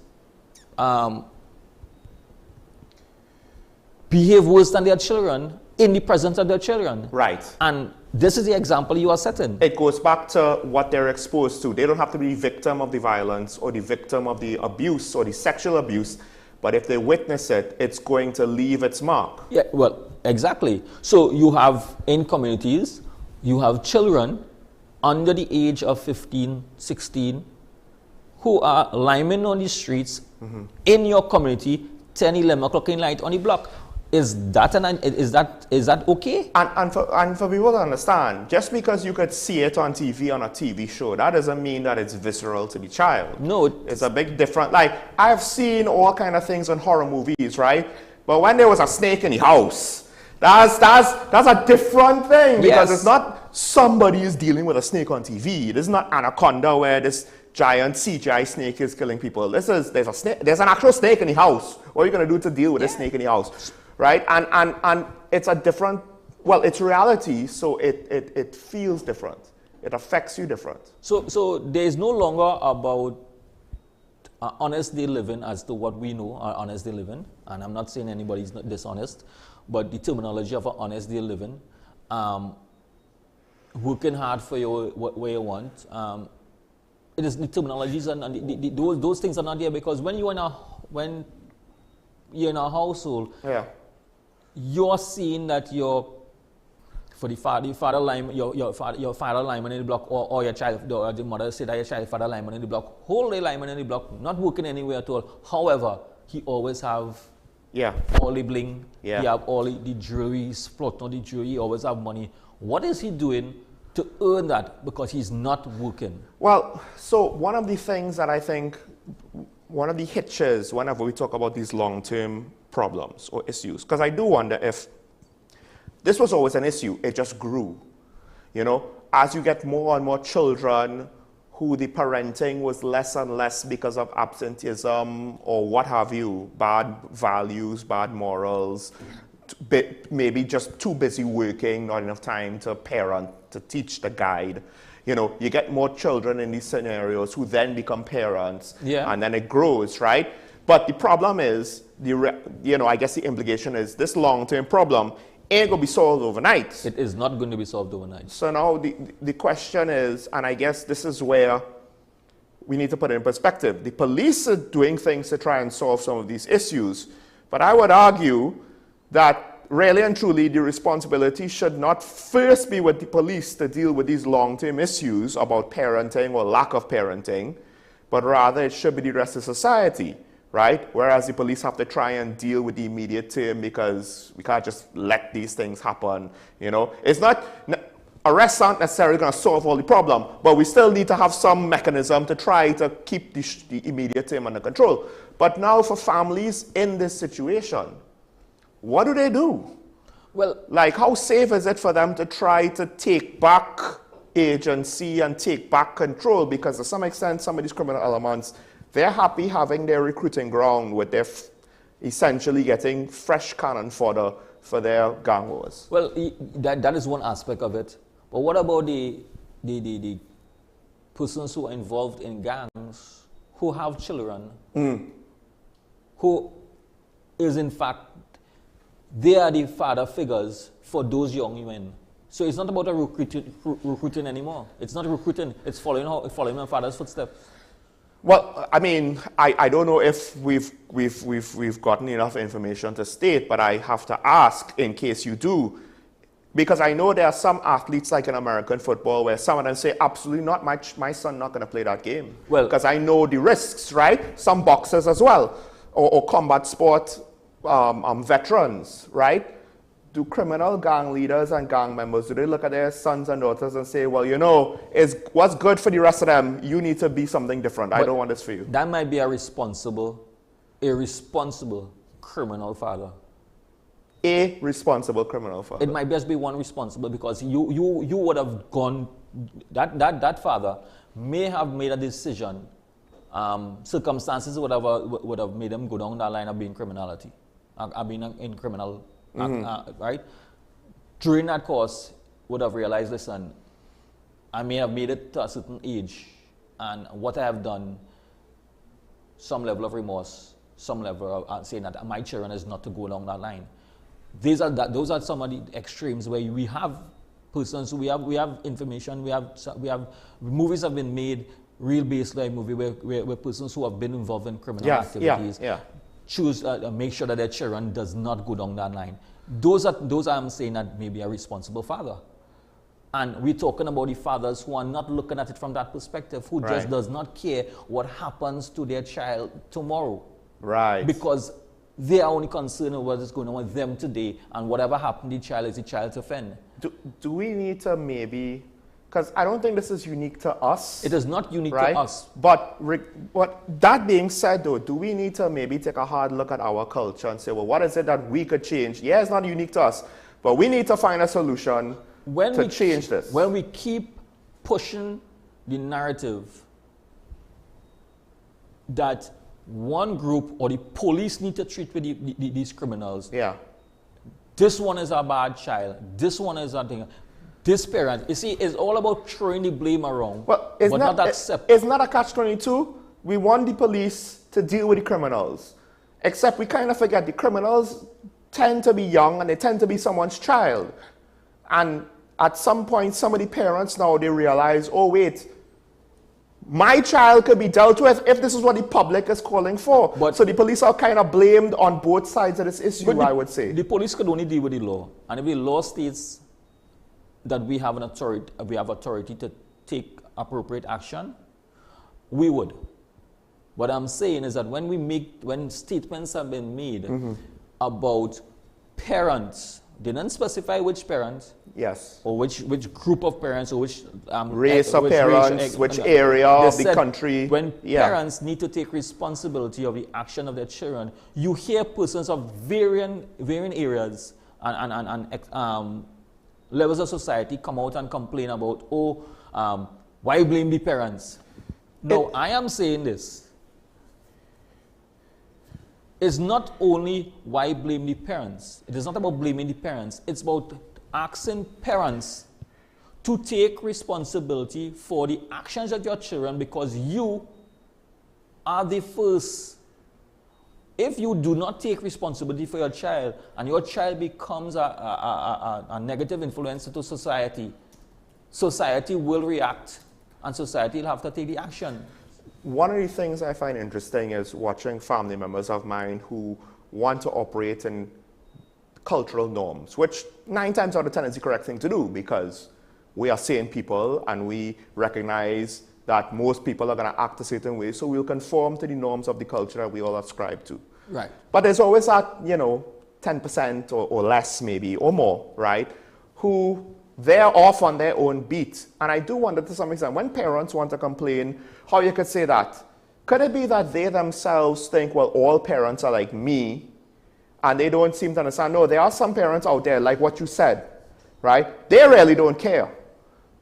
behave worse than their children in the presence of their children. Right. And this is the example you are setting. It goes back to what they're exposed to. They don't have to be victim of the violence or the victim of the abuse or the sexual abuse, but if they witness it, it's going to leave its mark. Yeah, well, exactly. So you have, in communities, you have children under the age of 15, 16, who are liming on the streets in your community, 10, 11 o'clock in night on the block. Is that okay? And for people to understand, just because you could see it on TV on a TV show, that doesn't mean that it's visceral to the child. No, it's a big difference. Like, I've seen all kind of things in horror movies, right? But when there was a snake in the house, that's a different thing, because it's not somebody is dealing with a snake on TV. It is not Anaconda where this giant CGI snake is killing people. There's a snake, there's an actual snake in the house. What are you going to do to deal with this snake in the house, right? And it's a different, well, it's reality, so it feels different. It affects you different. So there is no longer about honest day living as to what we know are honest day living, and I'm not saying anybody's not dishonest, but the terminology of an honest day living, working hard for your where you want. It is the terminologies and those things are not there, because when you're in a household, you're seeing that for the father lineman, your father lineman in the block, or your child, or the mother said that your child father lineman in the block, whole day lineman in the block, not working anywhere at all. However, he always have all the bling, he have all the jewelry, he's plotting on the jewelry, he always have money. What is he doing to earn that, because he's not working? Well, so one of the things that I think, one of the hitches whenever we talk about these long-term problems or issues, because I do wonder if this was always an issue, it just grew. You know, as you get more and more children who the parenting was less and less because of absenteeism or what have you, bad values, bad morals, maybe just too busy working, not enough time to parent, to teach, to guide. You know, you get more children in these scenarios who then become parents, and then it grows, right? But the problem is, I guess the implication is this long-term problem ain't going to be solved overnight. It is not going to be solved overnight. So now the question is, and I guess this is where we need to put it in perspective. The police are doing things to try and solve some of these issues, but I would argue that really and truly the responsibility should not first be with the police to deal with these long-term issues about parenting or lack of parenting, but rather it should be the rest of society, right? Whereas the police have to try and deal with the immediate term because we can't just let these things happen, you know? It's not, arrests aren't necessarily going to solve all the problem, but we still need to have some mechanism to try to keep the immediate term under control. But now for families in this situation, what do they do? Well, like, how safe is it for them to try to take back agency and take back control? Because to some extent, some of these criminal elements, they're happy having their recruiting ground with their essentially getting fresh cannon fodder for their gang wars. Well, that is one aspect of it. But what about the persons who are involved in gangs, who have children, who is in fact, they are the father figures for those young men. So it's not about recruiting anymore. It's not recruiting, it's following my father's footsteps. Well, I mean, I don't know if we've gotten enough information to state, but I have to ask in case you do, because I know there are some athletes like in American football where some of them say, absolutely not, my son not going to play that game. Well, because I know the risks, right? Some boxers as well, or combat sport veterans, right? Do criminal gang leaders and gang members, do they look at their sons and daughters and say, well, you know, what's good for the rest of them, you need to be something different. I don't want this for you. That might be a responsible criminal father. A responsible criminal father. It might just be one responsible, because you would have gone, that father may have made a decision, circumstances would have made him go down that line of being criminality. I've been in criminal, right? During that course, would have realized, listen, I may have made it to a certain age, and what I have done, some level of remorse, some level of saying that my children is not to go along that line. Those are some of the extremes where we have persons who we have information, we have movies have been made, real baseline movie where persons who have been involved in criminal activities. Choose make sure that their children does not go down that line. Those I'm saying that may be a responsible father. And we're talking about the fathers who are not looking at it from that perspective, who just does not care what happens to their child tomorrow. Right. Because they are only concerned with what is going on with them today, and whatever happened to the child is the child's offend. Do we need to maybe, because I don't think this is unique to us. It is not unique to us. But that being said, though, do we need to maybe take a hard look at our culture and say, well, what is it that we could change? Yeah, it's not unique to us, but we need to find a solution to change this. When we keep pushing the narrative that one group or the police need to treat with these criminals. Yeah. This one is a bad child. This one is something. This parent, you see, it's all about throwing the blame around, but not accept. It's not a catch-22. We want the police to deal with the criminals, except we kind of forget the criminals tend to be young and they tend to be someone's child. And at some point, some of the parents now, they realize, oh wait, my child could be dealt with if this is what the public is calling for. So the police are kind of blamed on both sides of this issue, I would say. The police could only deal with the law. And if the law states that we have authority to take appropriate action, we would. What I'm saying is that when statements have been made about parents, they didn't specify which parents, yes, or which group of parents, or which race of parents, which area of the country. When parents need to take responsibility of the action of their children, you hear persons of varying areas and levels of society come out and complain about, why blame the parents? No, I am saying this. It's not only why blame the parents. It is not about blaming the parents. It's about asking parents to take responsibility for the actions of your children, because you are the first. If you do not take responsibility for your child and your child becomes a negative influence to society, society will react and society will have to take the action. One of the things I find interesting is watching family members of mine who want to operate in cultural norms, which 9 times out of 10 is the correct thing to do, because we are sane people and we recognize that most people are going to act a certain way, so we'll conform to the norms of the culture that we all ascribe to. Right. But there's always that, 10% or less maybe, or more, right, who they're off on their own beat. And I do wonder to some extent, when parents want to complain, how you could say that. Could it be that they themselves think, well, all parents are like me, and they don't seem to understand? No, there are some parents out there, like what you said, right? They really don't care.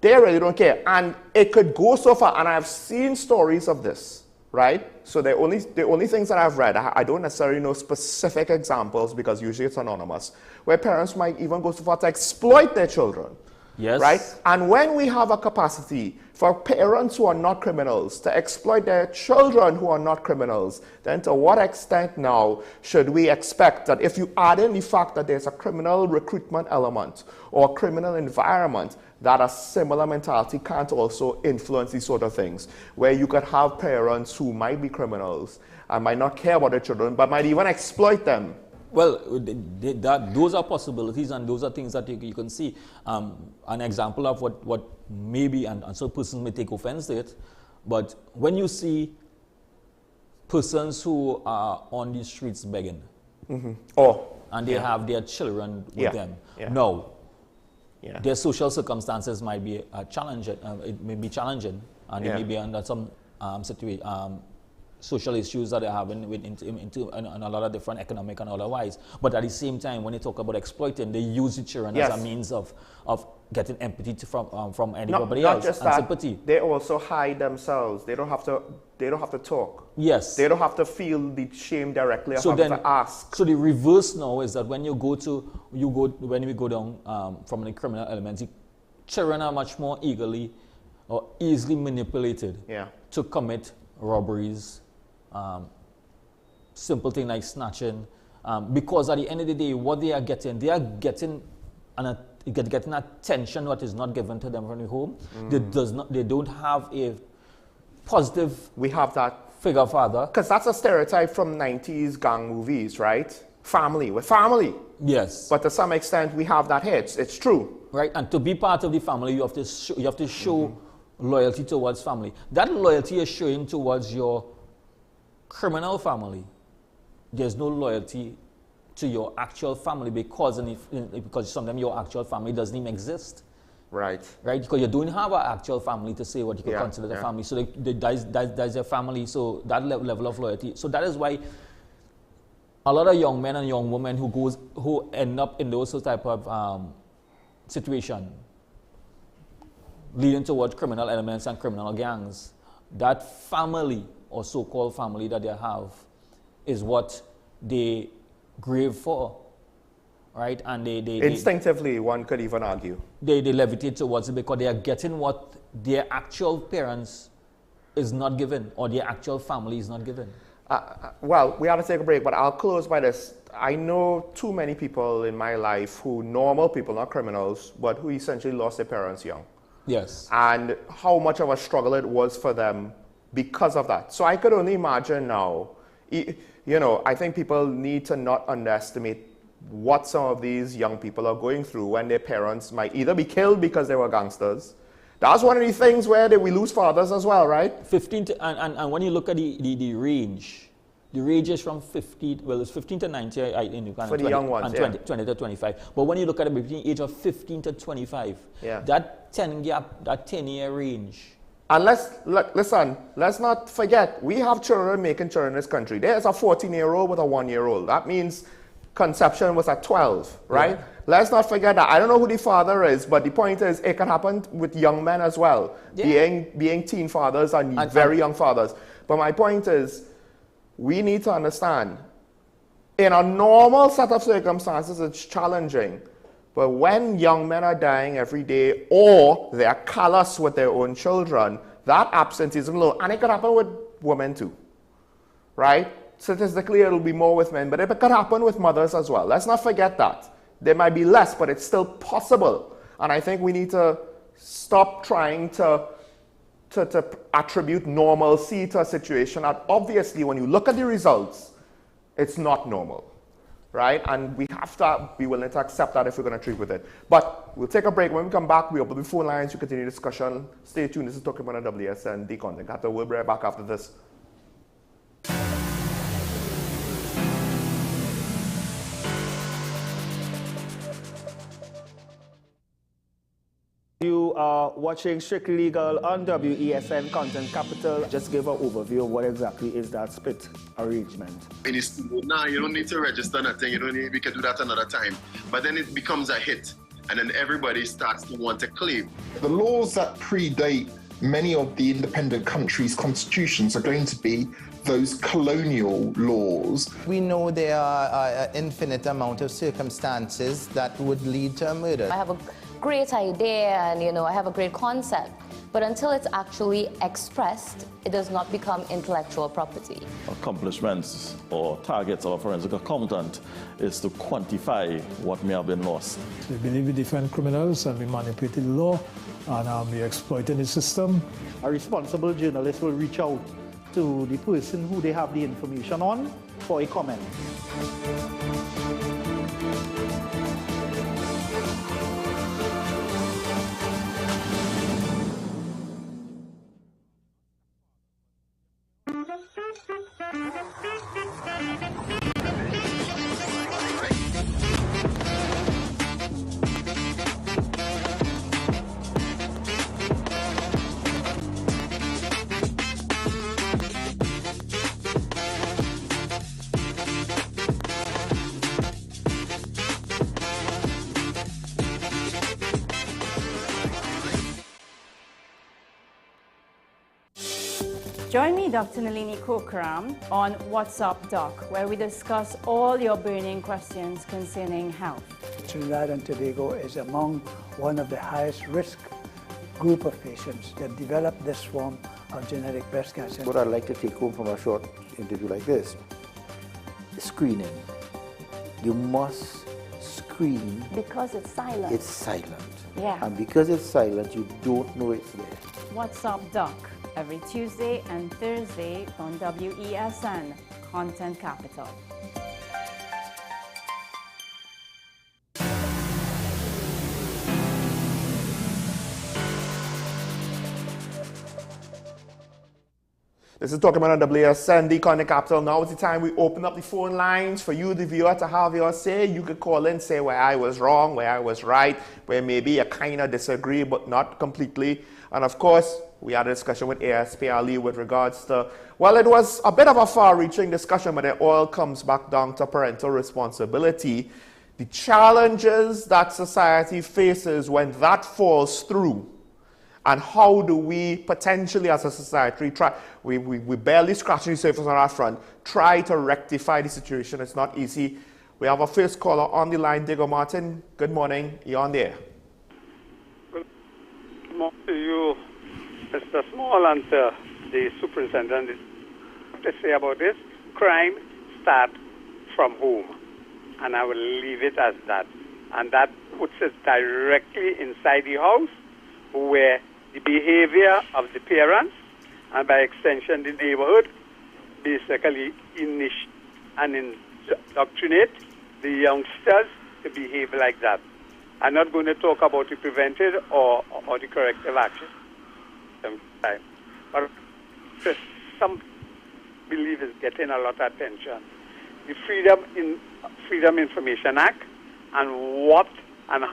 They really don't care. And it could go so far, and I've seen stories of this, right? So the only things that I've read, I don't necessarily know specific examples, because usually it's anonymous, where parents might even go so far to exploit their children. Yes. Right? And when we have a capacity for parents who are not criminals to exploit their children who are not criminals, then to what extent now should we expect that if you add in the fact that there's a criminal recruitment element or a criminal environment, that a similar mentality can't also influence these sort of things, where you could have parents who might be criminals and might not care about their children, but might even exploit them? Well, those are possibilities, and those are things that you can see. An example of what maybe, and some persons may take offense to it, but when you see persons who are on the streets begging, and they have their children with them, no. Their social circumstances might be challenging. It may be challenging, and they may be under some social issues that they're having into a lot of different economic and otherwise. But at the same time, when they talk about exploiting, they use the children as a means of getting empathy from anybody else, just and that, sympathy. They also hide themselves. They don't have to talk. Yes. They don't have to feel the shame directly of having to ask. So the reverse now is that when we go down from the criminal elements, the children are much more easily manipulated to commit robberies, simple thing like snatching, because at the end of the day, what they are getting attention what is not given to them from the home. They don't have a positive. We have that figure father, because that's a stereotype from 90s gang movies, right? Family, we're family. Yes. But to some extent, we have that here. It's true. Right, and to be part of the family, you have to show loyalty towards family. That loyalty is showing towards your criminal family. There's no loyalty to your actual family, because sometimes your actual family doesn't even exist. Right. Right, because you don't have an actual family to say what you could consider the family. So that's your family. So that level of loyalty. So that is why a lot of young men and young women who end up in those type of situation, leading towards criminal elements and criminal gangs, that family or so-called family that they have is what they grave for, right? And they instinctively, one could even argue. They levitate towards it because they are getting what their actual parents is not given, or their actual family is not given. Well, we have to take a break, but I'll close by this. I know too many people in my life who, normal people, not criminals, but who essentially lost their parents young. Yes. And how much of a struggle it was for them because of that. So I could only imagine now, you know, I think people need to not underestimate what some of these young people are going through when their parents might either be killed because they were gangsters. That's one of the things where we lose fathers as well, right? 15 to, and when you look at the range is from 15, well, it's 15 to 90 in for the young ones, and 20 to 25. But when you look at it between the age of 15 to 25, that 10-year range. And listen, let's not forget, we have children making children in this country. There's a 14-year-old with a 1-year-old. That means conception was at 12, right? Yeah. Let's not forget that. I don't know who the father is, but the point is it can happen with young men as well, being teen fathers and very young fathers. But my point is, we need to understand, in a normal set of circumstances, it's challenging. But when young men are dying every day, or they are callous with their own children, that absenteeism low, and it could happen with women too, right? Statistically, it'll be more with men, but it could happen with mothers as well. Let's not forget that. There might be less, but it's still possible. And I think we need to stop trying to attribute normalcy to a situation that obviously, when you look at the results, it's not normal, right? And we have to be willing to accept that if we're going to treat with it. But we'll take a break. When we come back, we open the phone lines, we continue discussion. Stay tuned. This is Talking About WSN Content Capital. We'll be right back after this. You are watching Strictly Legal on WESN Content Capital. Just give an overview of what exactly is that split arrangement. Now you don't need to register nothing. You don't need. We can do that another time. But then it becomes a hit, and then everybody starts to want to claim. The laws that predate many of the independent countries' constitutions are going to be those colonial laws. We know there are an infinite amount of circumstances that would lead to a murder. I have a great idea and, you know, I have a great concept, but until it's actually expressed, it does not become intellectual property. Accomplishments or targets of a forensic accountant is to quantify what may have been lost. We believe we defend criminals and we manipulated the law and we exploiting the system. A responsible journalist will reach out to the person who they have the information on for a comment. Join me, Dr. Nalini Kokram, on What's Up Doc, where we discuss all your burning questions concerning health. Trinidad and Tobago is among one of the highest risk group of patients that develop this form of genetic breast cancer. What I'd like to take home from a short interview like this, screening. You must screen. Because it's silent. It's silent. Yeah. And because it's silent, you don't know it's there. What's Up Doc, every Tuesday and Thursday on WESN Content Capital. This is Talking About WSN Content Capital. Now is the time we open up the phone lines for you, the viewer, to have your say. You could call in, say where I was wrong, where I was right, where maybe you kind of disagree, but not completely. And of course, we had a discussion with ASP Ali with regards to, well, it was a bit of a far-reaching discussion, but it all comes back down to parental responsibility. The challenges that society faces when that falls through. And how do we potentially as a society try, we barely scratching the surface on our front, try to rectify the situation. It's not easy. We have our first caller on the line, Diego Martin. Good morning, you're on there. Good morning to you, Mr. Small, and the superintendent. To say about this, crime starts from home, and I will leave it as that. And that puts us directly inside the house, where the behavior of the parents, and by extension the neighborhood, basically indoctrinate the youngsters to behave like that. I'm not going to talk about the preventive or the corrective action. But some believe is getting a lot of attention. The Freedom Information Act and what and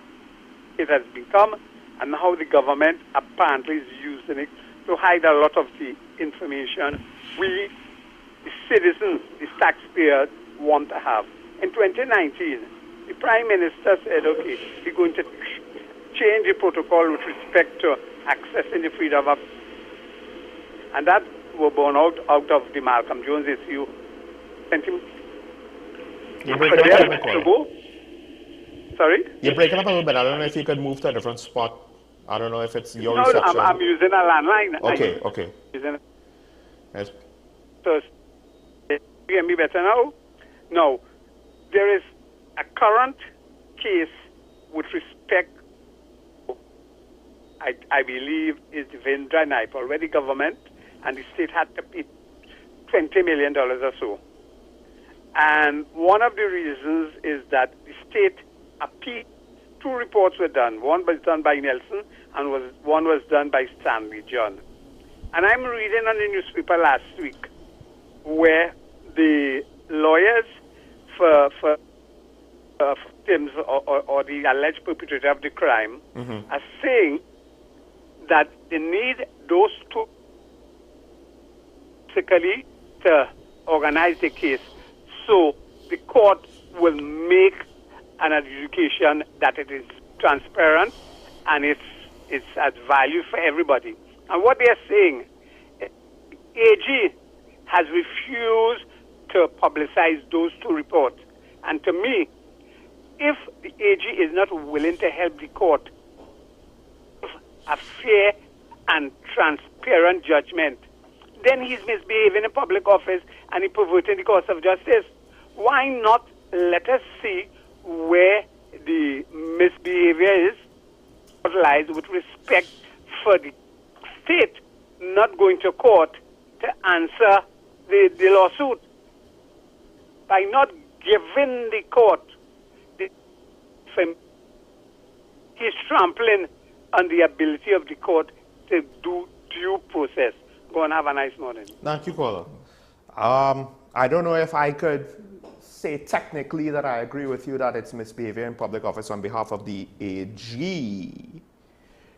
it has become and how the government apparently is using it to hide a lot of the information we, the citizens, the taxpayers, want to have. In 2019, the Prime Minister said, okay, we're going to change the protocol with respect to accessing the freedom of... And that were born out of the Malcolm Jones issue. Sorry? You're breaking up a little bit. I don't know if you could move to a different spot. I don't know if it's your no, reception. I'm using a landline. Okay, okay. Yes. So, you hear me better now? No. There is a current case with respect, I believe, is the Vendra Naipaul, where the government and the state had to pay $20 million or so. And one of the reasons is that the state appealed. Two reports were done. One was done by Nelson and one was done by Stanley John. And I'm reading on the newspaper last week where the lawyers for victims or the alleged perpetrator of the crime are saying that they need those two basically to organize the case so the court will make an adjudication that it is transparent and it's at value for everybody. And what they're saying, AG has refused to publicize those two reports. And to me, if the AG is not willing to help the court a fair and transparent judgment, then he's misbehaving in public office and he's perverting the course of justice. Why not let us see where the misbehavior is, what lies with respect for the state not going to court to answer the lawsuit? By not giving the court he's trampling on the ability of the court to do due process. Go and have a nice morning. Thank you, caller. I don't know if I could say technically that I agree with you that it's misbehavior in public office on behalf of the AG.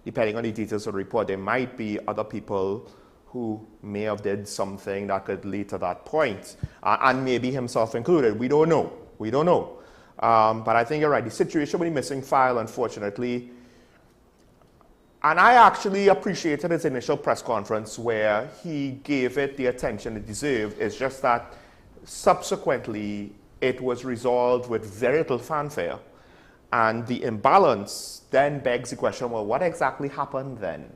Depending on the details of the report, there might be other people who may have did something that could lead to that point, and maybe himself included. We don't know. We don't know. But I think you're right. The situation with the missing file, unfortunately, and I actually appreciated his initial press conference where he gave it the attention it deserved. It's just that subsequently it was resolved with very little fanfare. And the imbalance then begs the question, well, what exactly happened then?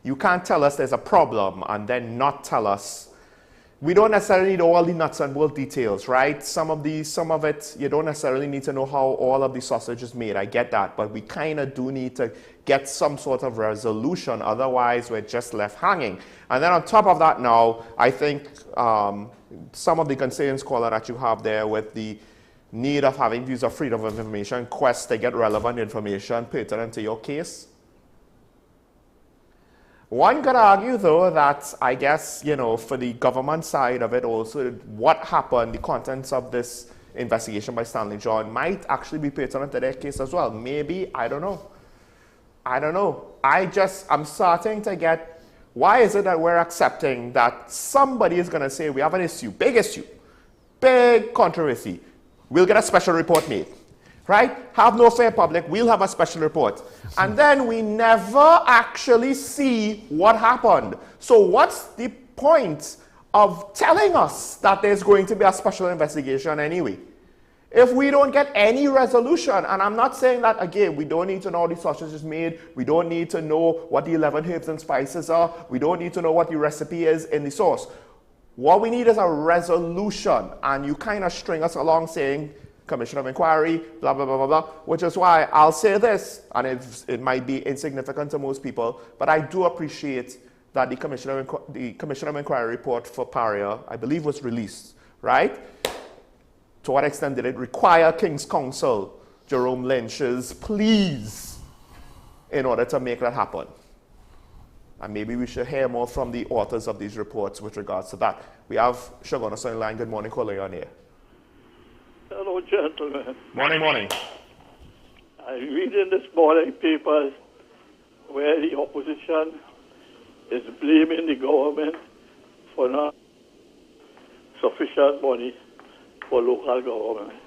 You can't tell us there's a problem and then not tell us. We don't necessarily need all the nuts and bolts details, right? Some of it, you don't necessarily need to know how all of the sausage is made. I get that, but we kind of do need to get some sort of resolution. Otherwise, we're just left hanging. And then on top of that now, I think some of the concerns, caller, that you have there with the need of having views of freedom of information, quest to get relevant information pertinent to your case. One could argue, though, that I guess, you know, for the government side of it also, what happened, the contents of this investigation by Stanley John might actually be pertinent to their case as well. Maybe, I don't know. I don't know. I'm starting to get, why is it that we're accepting that somebody is going to say we have an issue, big controversy. We'll get a special report made. right? Have no fair public, we'll have a special report. And then we never actually see what happened. So what's the point of telling us that there's going to be a special investigation anyway? If we don't get any resolution, and I'm not saying that, again, we don't need to know how the sausage is made, we don't need to know what the 11 herbs and spices are, we don't need to know what the recipe is in the sauce. What we need is a resolution, and you kind of string us along saying, Commission of Inquiry, blah, blah, blah, blah, blah, which is why I'll say this, and it might be insignificant to most people, but I do appreciate that the Commission of Inquiry report for Paria, I believe, was released, right? To what extent did it require King's Counsel, Jerome Lynch's pleas, in order to make that happen? And maybe we should hear more from the authors of these reports with regards to that. We have Sugar on the phone line. Good morning, caller, you're on air. Hello, gentlemen. Morning, morning. I'm reading this morning papers where the opposition is blaming the government for not sufficient money for local government.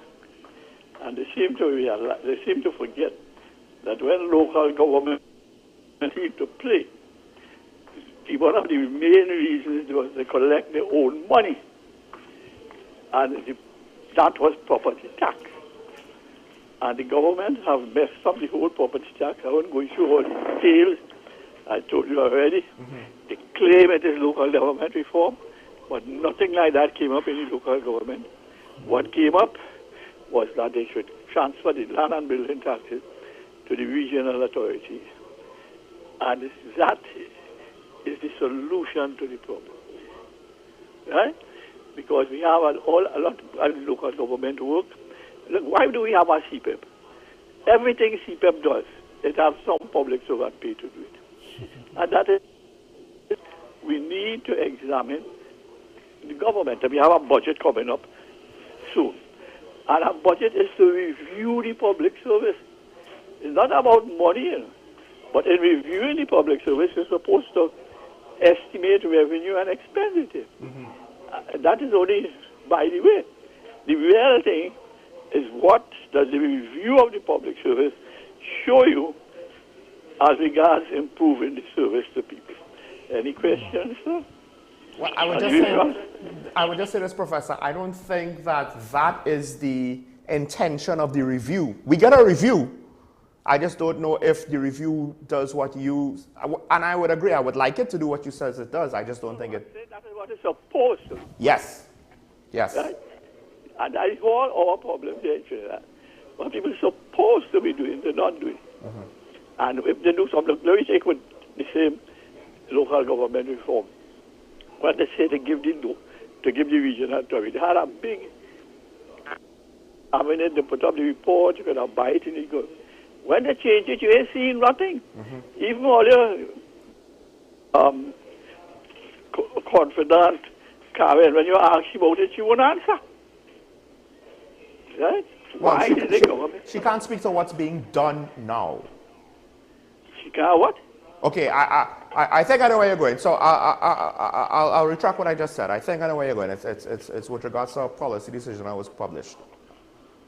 And they seem to forget that when local government need to play, one of the main reasons was they collect their own money. And that was property tax. And the government have messed up the whole property tax. I won't go through all the details. I told you already. They claim it is local government reform, but nothing like that came up in the local government. What came up was that they should transfer the land and building taxes to the regional authorities. And that is the solution to the problem. Right? Because we have a lot of local government work. Look, why do we have a CPEP? Everything CPEP does, it has some public servant pay to do it. And that is, we need to examine the government. We have a budget coming up soon. And our budget is to review the public service. It's not about money, you know. But in reviewing the public service, you're supposed to estimate revenue and expenditure. That is only by the way. The real thing is what does the review of the public service show you as regards improving the service to people. Any questions, sir? Well, I would just say this, Professor. I don't think that is the intention of the review. We get a review. I just don't know if the review does what you... And I would agree. I would like it to do what you says it does. I just don't think it... That is what it's supposed to. Yes. Yes. Right? And that is all our problem here in Trinidad. What people are supposed to be doing, they're not doing. And if they do something, let me take with the same local government reform. What they say to give the regional authority. They had a big... I mean, they put up the report, you can buy it in the go. When they change it, you ain't seeing nothing. Even all your confidant Karen, when you ask about it, she won't answer. Right? Well, Why did they government? She can't speak to what's being done now. She can't what? Okay, I think I know where you're going. So I'll retract what I just said. I think I know where you're going. It's with regards to a policy decision that was published.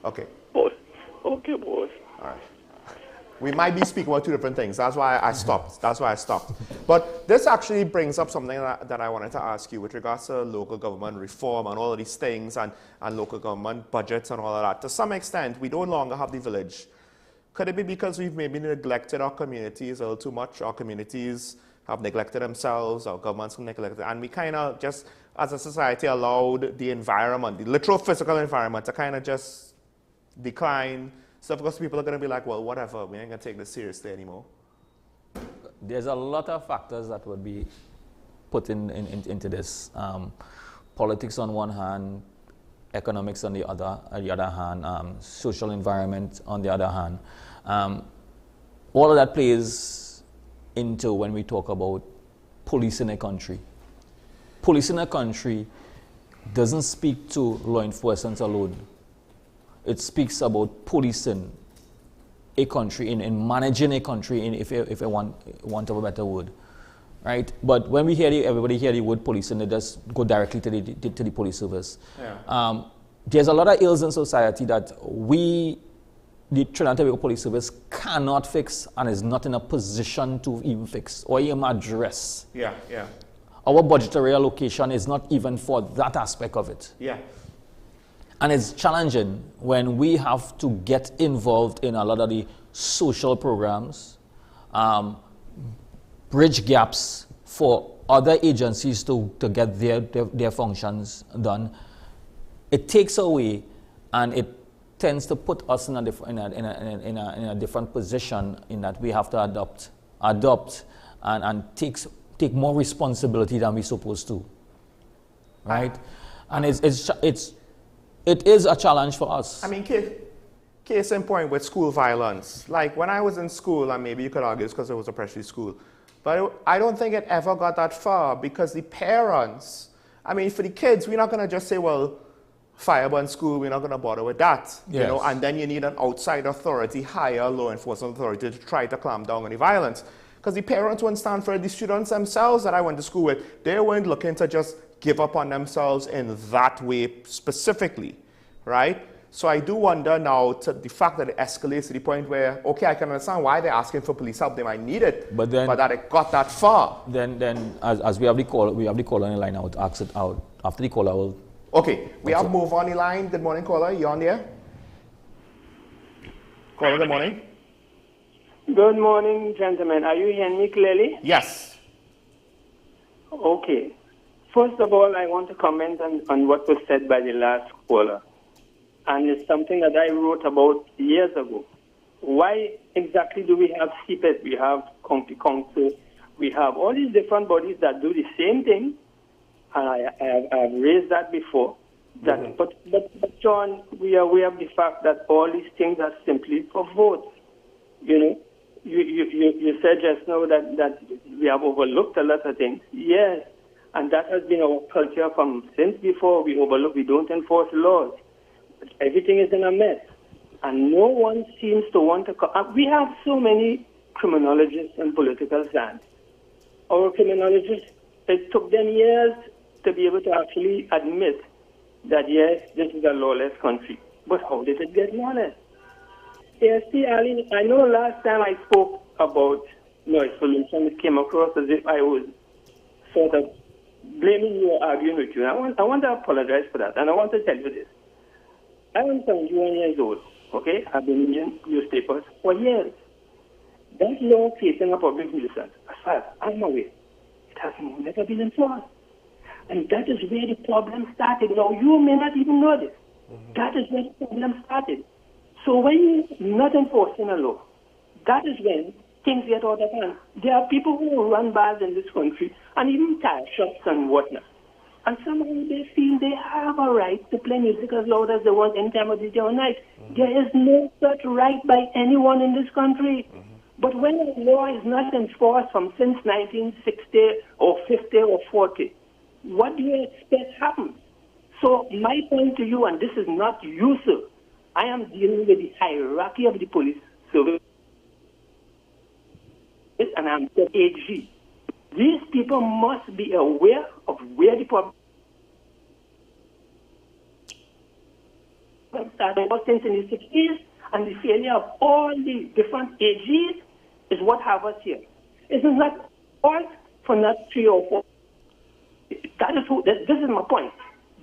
Okay. Boss. Okay, boss. All right. We might be speaking about two different things. That's why I stopped. But this actually brings up something that I wanted to ask you with regards to local government reform and all of these things and local government budgets and all of that. To some extent, we no longer have the village. Could it be because we've maybe neglected our communities a little too much? Our communities have neglected themselves, our governments have neglected, and we kind of just, as a society, allowed the environment, the literal physical environment, to kind of just decline. So of course people are going to be like, well, whatever, we ain't going to take this seriously anymore. There's a lot of factors that would be put into this. Politics on one hand, economics on the other hand, social environment on the other hand. All of that plays into when we talk about police in a country. Police in a country doesn't speak to law enforcement alone. It speaks about policing a country, in managing a country, if I want of a better word, right? But when we hear everybody hear the word policing, they just go directly to the police service. Yeah. There's a lot of ills in society that we the Trinidad and Tobago Police Service cannot fix and is not in a position to even fix or even address. Yeah, yeah. Our budgetary allocation is not even for that aspect of it. Yeah. And it's challenging when we have to get involved in a lot of the social programs, bridge gaps for other agencies to get their functions done. It takes away and it tends to put us in a different position in that we have to adopt and take more responsibility than we're supposed to, right? And it is a challenge for us. I mean, case in point with school violence. Like when I was in school, and maybe you could argue it's because it was a pressury school, but I don't think it ever got that far because the parents, I mean, for the kids, we're not going to just say, well, fireburn school, we're not going to bother with that, yes. You know, and then you need an outside authority, higher law enforcement authority to try to clamp down on the violence. Because the parents wouldn't stand for it. The students themselves that I went to school with, they weren't looking to just give up on themselves in that way specifically, right? So I do wonder now to the fact that it escalates to the point where, okay, I can understand why they're asking for police help, they might need it, but that it got that far. Then as we have the call on the line, I would ask it out. After the call, I will. Okay, we have Move on the line. Good morning, caller. You on there? Caller, good morning. Good morning, gentlemen. Are you hearing me clearly? Yes. Okay. First of all, I want to comment on what was said by the last caller. And it's something that I wrote about years ago. Why exactly do we have CPET? We have county council. We have all these different bodies that do the same thing. And I have raised that before. That, but John, we are aware of the fact that all these things are simply for votes. You know, you said just now that we have overlooked a lot of things. Yes, and that has been our culture from since before. We overlook, we don't enforce laws. Everything is in a mess. And no one seems to want to come. We have so many criminologists and political science. Our criminologists, it took them years to be able to actually admit that, yes, this is a lawless country. But how did it get lawless? Yes, see, Ali, I know last time I spoke about noise pollution, it came across as if I was sort of blaming you or arguing with you. I want to apologize for that, and I want to tell you this. I am 71 years old, okay? I've been in newspapers for years. That law creating a public nuisance, as far as I'm aware, it has never been enforced. And that is where the problem started. Now, you may not even know this. That is where the problem started. So when you're not enforcing a law, that is when things get out of hand. There are people who run bars in this country and even tire shops and whatnot. And somehow they feel they have a right to play music as loud as they want any time of the day or night. There is no such right by anyone in this country. But when a law is not enforced from since 1960 or 50 or 40, what do you expect happens? So my point to you, and this is not you, sir, I am dealing with the hierarchy of the police service, and I'm the AG. These people must be aware of where the problem started since in the 60s, and the failure of all the different AGs is what have us here. It is not fault for not 3 or 4. That is who. This is my point.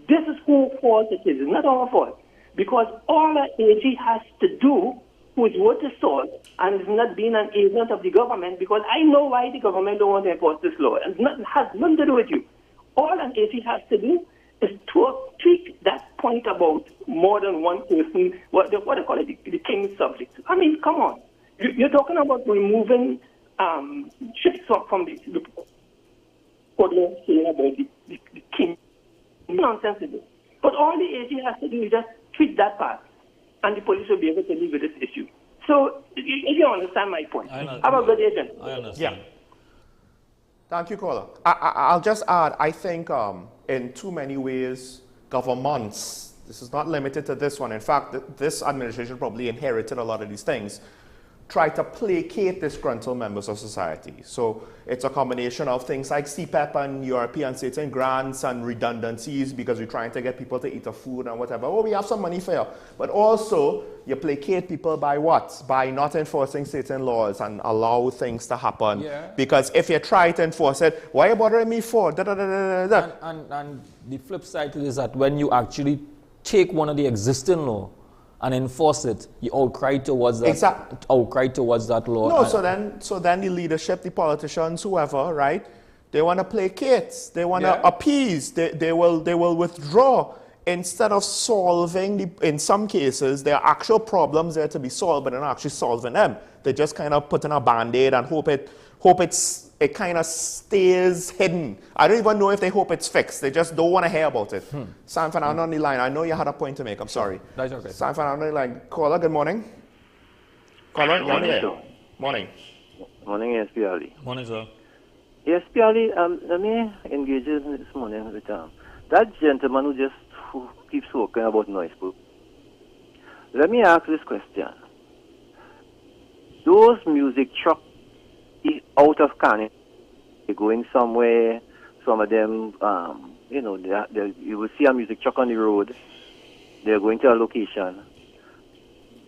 This is whose fault it is. It's not our fault. Because all an AG has to do with what is sold and is not being an agent of the government, because I know why the government don't want to enforce this law. It has nothing to do with you. All an AG has to do is to tweak that point about more than one person, what they call it, the king's subject. I mean, come on. You're talking about removing ships from the code saying about the king. Nonsensical. But all the AG has to do is just tweak that part, and the police will be able to deal with this issue. So, if you understand my point, have a good agent. I understand. Yeah. Thank you, caller. I'll just add, I think in too many ways, governments, this is not limited to this one. In fact, this administration probably inherited a lot of these things. try to placate disgruntled members of society. So it's a combination of things like CPEP and European states and grants and redundancies because we're trying to get people to eat the food and whatever. Oh, we have some money for you. But also, you placate people by what? By not enforcing certain laws and allow things to happen. Yeah. Because if you try to enforce it, why are you bothering me for? Da, da, da, da, da, da. And the flip side to this is that when you actually take one of the existing law and enforce it, you outcry towards that. Exactly. Outcry towards that law. No, so then the leadership, the politicians, whoever, right? They want to placate. They want to appease. They will withdraw instead of solving. In some cases, there are actual problems there to be solved, but they're not actually solving them. They just kind of put in a band-aid and hope it kind of stays hidden. I don't even know if they hope it's fixed. They just don't want to hear about it. San Fernando on the line. I know you had a point to make. I'm sorry. That's okay. San Fernando on the line. Caller, good morning. Caller, you're on the air. Morning. Morning, ESP Ali. Morning, sir. ESP Ali, let me engage you this morning with that gentleman who keeps talking about noise. Let me ask this question. Those music trucks out of Canada, they're going somewhere, some of them, you know, you will see a music truck on the road, they're going to a location.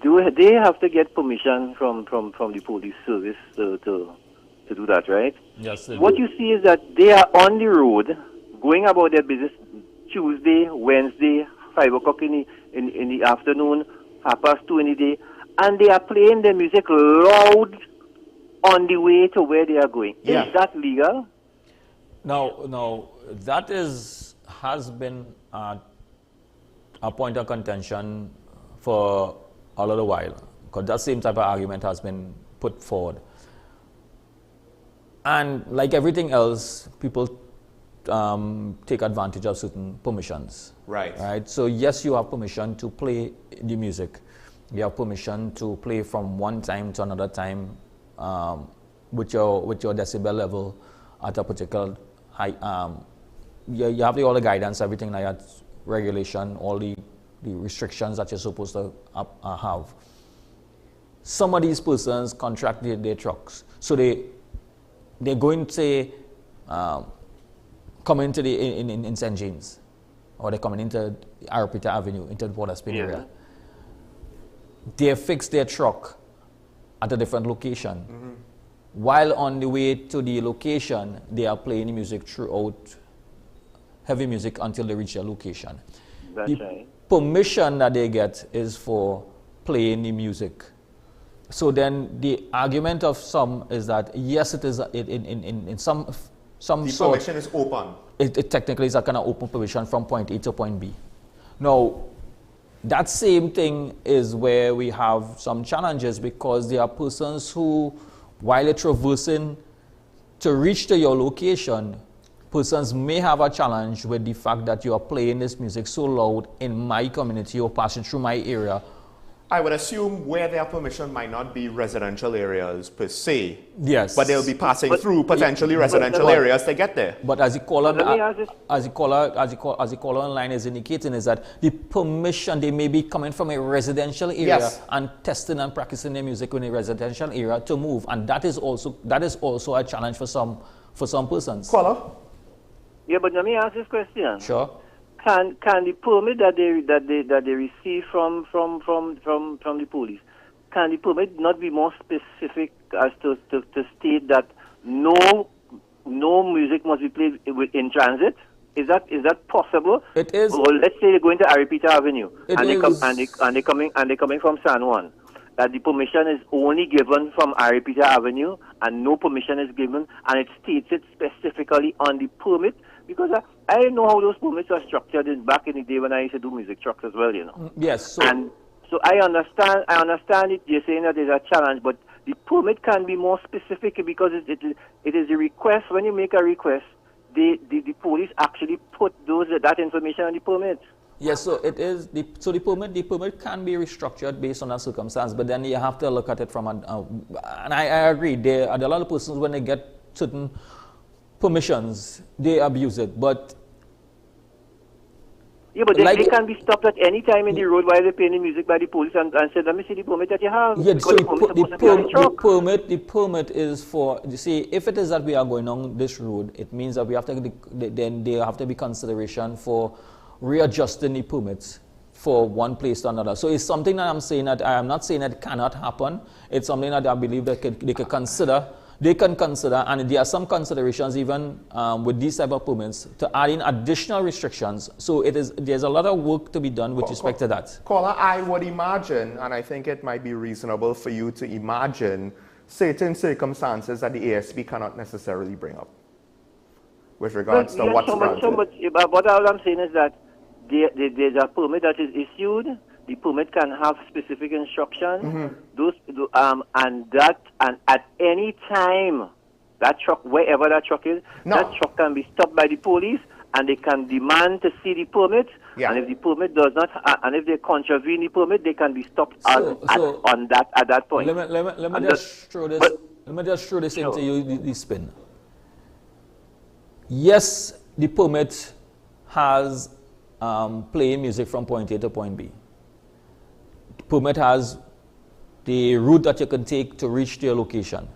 Do they have to get permission from the police service to do that, right? Yes, they What do. you see is that they are on the road, going about their business Tuesday, Wednesday, 5 o'clock in the afternoon, 2:30 in the day, and they are playing their music loud on the way to where they are going. Yeah. Is that legal? No, that has been a point of contention for a little while, because that same type of argument has been put forward. And like everything else, people take advantage of certain permissions. Right. So yes, you have permission to play the music. You have permission to play from one time to another time with your decibel level at a particular height. You have all the guidance, everything like that, regulation, all the restrictions that you're supposed to have. Some of these persons contracted their trucks, so they're going to say come into in St. James, or they're coming into Arapita Avenue, into the Port of Spain area. They fix their truck at a different location. While on the way to the location, they are playing music throughout, heavy music until they reach their location. That's right. Permission that they get is for playing the music. So then the argument of some is that yes, it is in some the sort. permission is open. It technically is a kind of open permission from point A to point B. Now, that same thing is where we have some challenges, because there are persons who, while they're traversing to reach to your location, persons may have a challenge with the fact that you are playing this music so loud in my community or passing through my area. I would assume where their permission might not be residential areas per se. Yes. But they'll be passing through potentially residential areas to get there. But as the caller online is indicating, is that the permission, they may be coming from a residential area and testing and practicing their music in a residential area to move, and that is also a challenge for some persons. Caller? Yeah, but let me ask this question. Sure. Can the permit that they receive from the police, can the permit not be more specific as to state that no music must be played in transit? Is that possible? It is. Or let's say they're going to Aripita Avenue and they're coming from San Juan. That the permission is only given from Aripita Avenue and no permission is given, and it states it specifically on the permit. Because I know how those permits are structured back in the day when I used to do music trucks as well, you know. Yes. And so I understand it. You're saying that there's a challenge, but the permit can be more specific, because it is a request. When you make a request, the police actually put that information on the permit. Yes, so it is. The permit can be restructured based on a circumstance, but then you have to look at it from and I agree. There are a lot of persons, when they get certain permissions, they abuse it. But Yeah, but they can be stopped at any time in the road while they're playing the music by the police and said, let me see the permit that you have. Yeah, so the permit is for, you see, if it is that we are going on this road, it means that we have to, then there have to be consideration for readjusting the permits for one place to another. So it's something that I'm saying that I am not saying that it cannot happen. It's something that I believe that they can consider. They can consider, and there are some considerations even with these type of permits to add in additional restrictions. So there's a lot of work to be done with respect to that. Caller, I would imagine, and I think it might be reasonable for you to imagine certain circumstances that the ASP cannot necessarily bring up with regards to what's granted. But all I'm saying is that there's a permit that is issued. The permit can have specific instructions. And at any time, that truck, wherever that truck is, that truck can be stopped by the police, and they can demand to see the permit. And if the permit does not, and if they contravene the permit, they can be stopped at that point. Let me just throw this into you, the spin. Yes, the permit has playing music from point A to point B. Permit has the route that you can take to reach your location.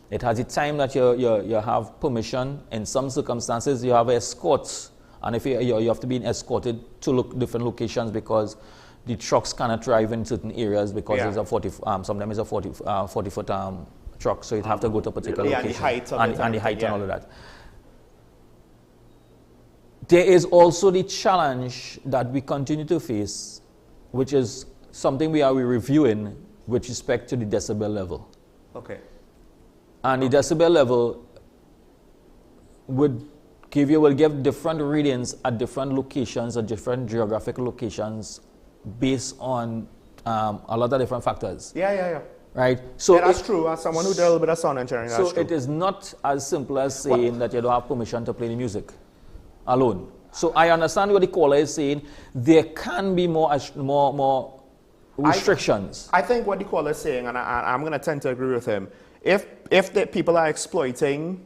It has the time that you have permission. In some circumstances, you have escorts, and if you have to be escorted to different locations because the trucks cannot drive in certain areas because it's a sometimes it's a 40-foot truck, so you have to go to a particular location. And the height and all of that. There is also the challenge that we continue to face, which is something we are reviewing with respect to the decibel level. Okay. And the decibel level will give different readings at different locations, at different geographic locations, based on a lot of different factors. Yeah. Right? So that's true. As someone who did a little bit of sound engineering, that's true. It is not as simple as saying that you don't have permission to play the music alone. So I understand what the caller is saying. There can be more restrictions. I think what the caller is saying, and I'm going to tend to agree with him, if the people are exploiting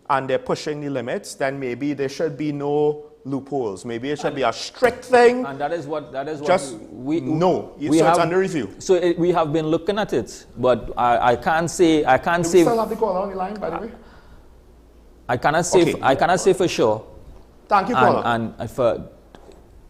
and they're pushing the limits, then maybe there should be no loopholes. Maybe it should be a strict thing. And that is what just so it's under review. So we have been looking at it, but I can't say. Do we still have the caller on the line, by the way? I cannot say for sure. Thank you, caller. And for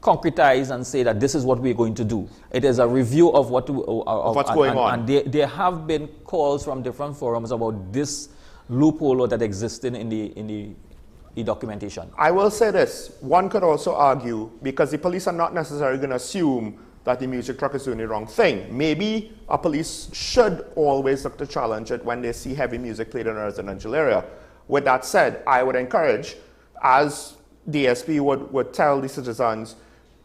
concretize and say that this is what we're going to do. It is a review of what's going on. And there have been calls from different forums about this loophole that existed in the documentation. I will say this. One could also argue, because the police are not necessarily going to assume that the music truck is doing the wrong thing. Maybe a police should always look to challenge it when they see heavy music played in a residential area. With that said, I would encourage, as DSP would tell the citizens,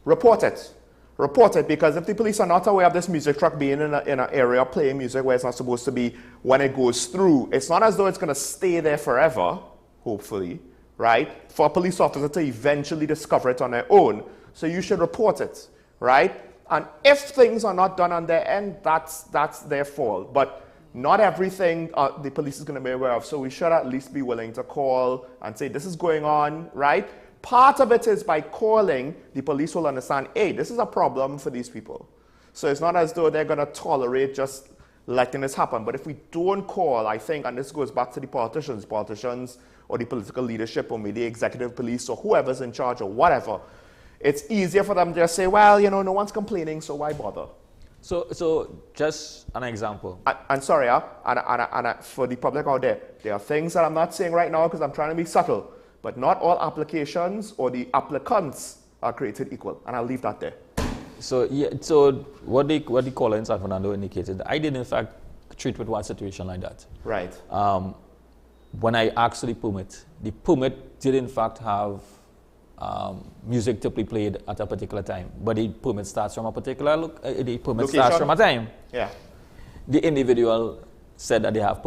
report it. Report it, because if the police are not aware of this music truck being in an area playing music where it's not supposed to be when it goes through, it's not as though it's going to stay there forever, hopefully, right? For a police officer to eventually discover it on their own. So you should report it, right? And if things are not done on their end, that's their fault. But not everything the police is going to be aware of. So we should at least be willing to call and say, this is going on, right? Part of it is by calling, the police will understand, hey, this is a problem for these people. So it's not as though they're going to tolerate just letting this happen. But if we don't call, I think, and this goes back to the politicians or the political leadership or maybe the executive police or whoever's in charge or whatever, it's easier for them to just say, well, no one's complaining, so why bother? So just an example. I'm sorry, and for the public out there are things that I'm not saying right now because I'm trying to be subtle. But not all applications or the applicants are created equal. And I'll leave that there. So what the caller in San Fernando indicated, I did in fact treat with one situation like that. Right. When I asked for the permit did in fact have music to be played at a particular time. But the permit starts from a particular location. Starts from a time. Yeah. The individual said that they have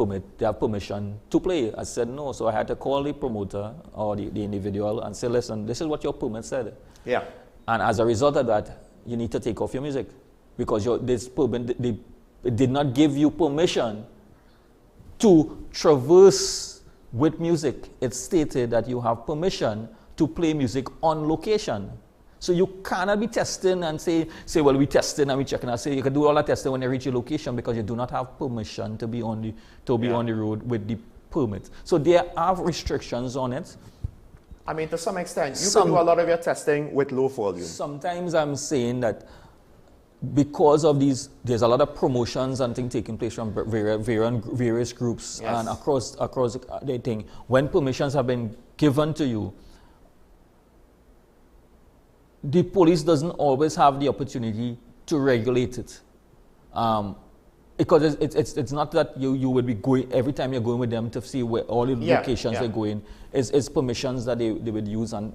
permission to play. I said no, so I had to call the promoter or the individual and say, listen, this is what your permit said. Yeah. And as a result of that, you need to take off your music because this permit did not give you permission to traverse with music. It stated that you have permission to play music on location. So you cannot be testing and say, well, we testing and we checking. I say you can do all that testing when you reach your location because you do not have permission to be on the road with the permit. So there are restrictions on it. I mean, to some extent, you can do a lot of your testing with low volume. Sometimes I'm saying that because of these, there's a lot of promotions and things taking place from various groups and across the thing. When permissions have been given to you, the police doesn't always have the opportunity to regulate it. Because it's not that you would be going, every time you're going with them to see where all the locations they're going, it's permissions that they would use and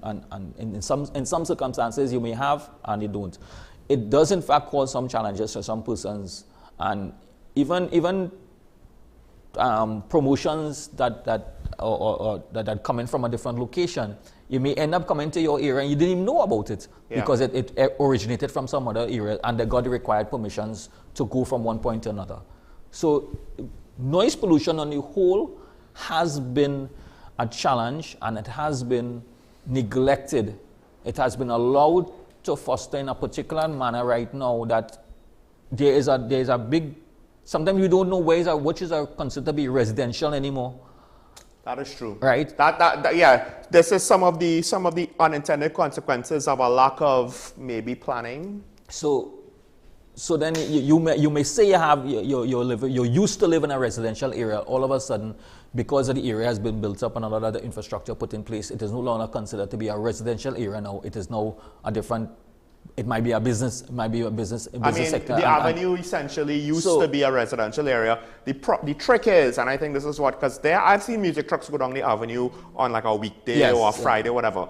in some circumstances you may have and you don't. It does in fact cause some challenges for some persons, and even promotions that come in from a different location, you may end up coming to your area and you didn't even know about it because it originated from some other area and they got the required permissions to go from one point to another. So noise pollution on the whole has been a challenge and it has been neglected. It has been allowed to foster in a particular manner right now that there is a big, sometimes you don't know which is considered to be residential anymore. That is true. Right? Yeah. This is some of the unintended consequences of a lack of maybe planning. So then you may say you're used to live in a residential area. All of a sudden, because of the area has been built up and a lot of the infrastructure put in place, it is no longer considered to be a residential area now. It is now a different. It might be a business. It might be a business sector. The avenue essentially used to be a residential area. The trick is, and I think this is what, because I've seen music trucks go down the avenue on like a weekday or a Friday, whatever.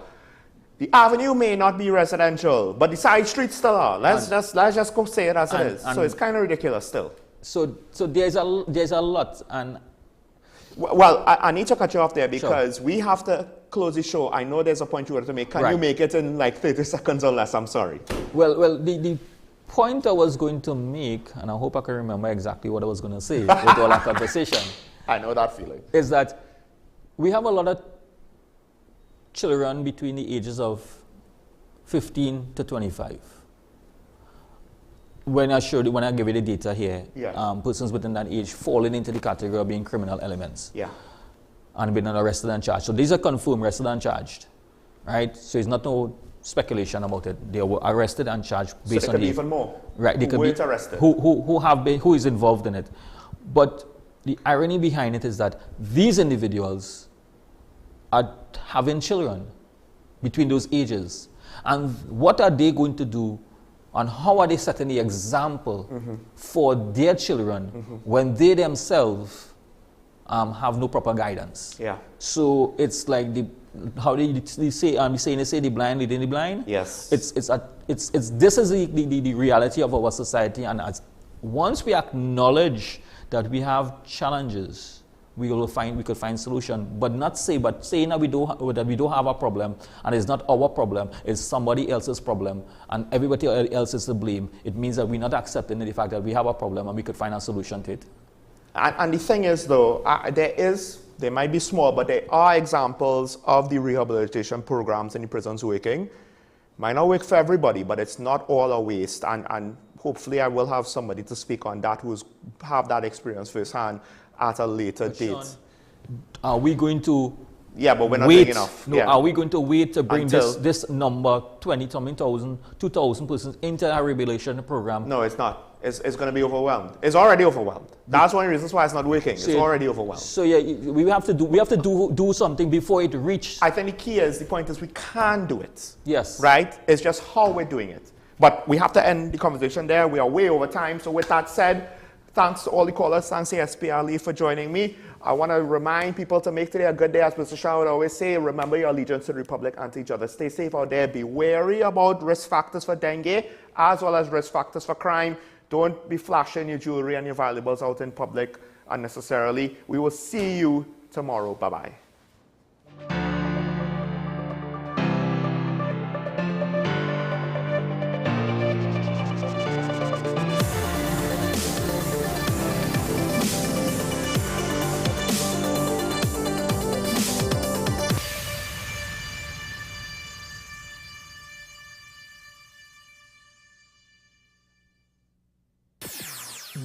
The avenue may not be residential, but the side streets still are. Let's just go say it as it is. So it's kind of ridiculous still. So there's a lot, and well, I need to cut you off there because we have to close the show. I know there's a point you wanted to make. Can you make it in like 30 seconds or less? I'm sorry. Well, the point I was going to make, and I hope I can remember exactly what I was going to say with all our conversation. I know that feeling. Is that we have a lot of children between the ages of 15 to 25. When I give you the data here, persons within that age falling into the category of being criminal elements. Yeah. And being arrested and charged. So these are confirmed, arrested and charged. Right? So it's not no speculation about it. They were arrested and charged based so on be even more. Right. They could be arrested. Who is involved in it. But the irony behind it is that these individuals are having children between those ages. And what are they going to do and how are they setting the example for their children when they themselves have no proper guidance? Yeah. So it's like they say the blind leading the blind. Yes. This is the reality of our society, and once we acknowledge that we have challenges, we could find solution, but saying that we don't have a problem and it's not our problem, it's somebody else's problem and everybody else is to blame. It means that we're not accepting the fact that we have a problem and we could find a solution to it. And the thing is though, they might be small, but there are examples of the rehabilitation programs in the prisons working. Might not work for everybody, but it's not all a waste. And hopefully I will have somebody to speak on that who's have that experience firsthand at a later date. Sean, are we going to but we're not doing enough. No, are we going to wait to bring this number, 2,000 persons into a rehabilitation program? No, it's not. It's going to be overwhelmed. It's already overwhelmed. That's one of the reasons why it's not working. It's already overwhelmed. So we have to do something before it reaches. I think the point is we can do it. Yes. Right? It's just how we're doing it. But we have to end the conversation there. We are way over time. So with that said, thanks to all the callers. Thanks to SPR Lee for joining me. I want to remind people to make today a good day. As Mr. Shah would always say, remember your allegiance to the Republic and to each other. Stay safe out there. Be wary about risk factors for dengue as well as risk factors for crime. Don't be flashing your jewelry and your valuables out in public unnecessarily. We will see you tomorrow. Bye-bye.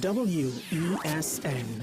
WESN.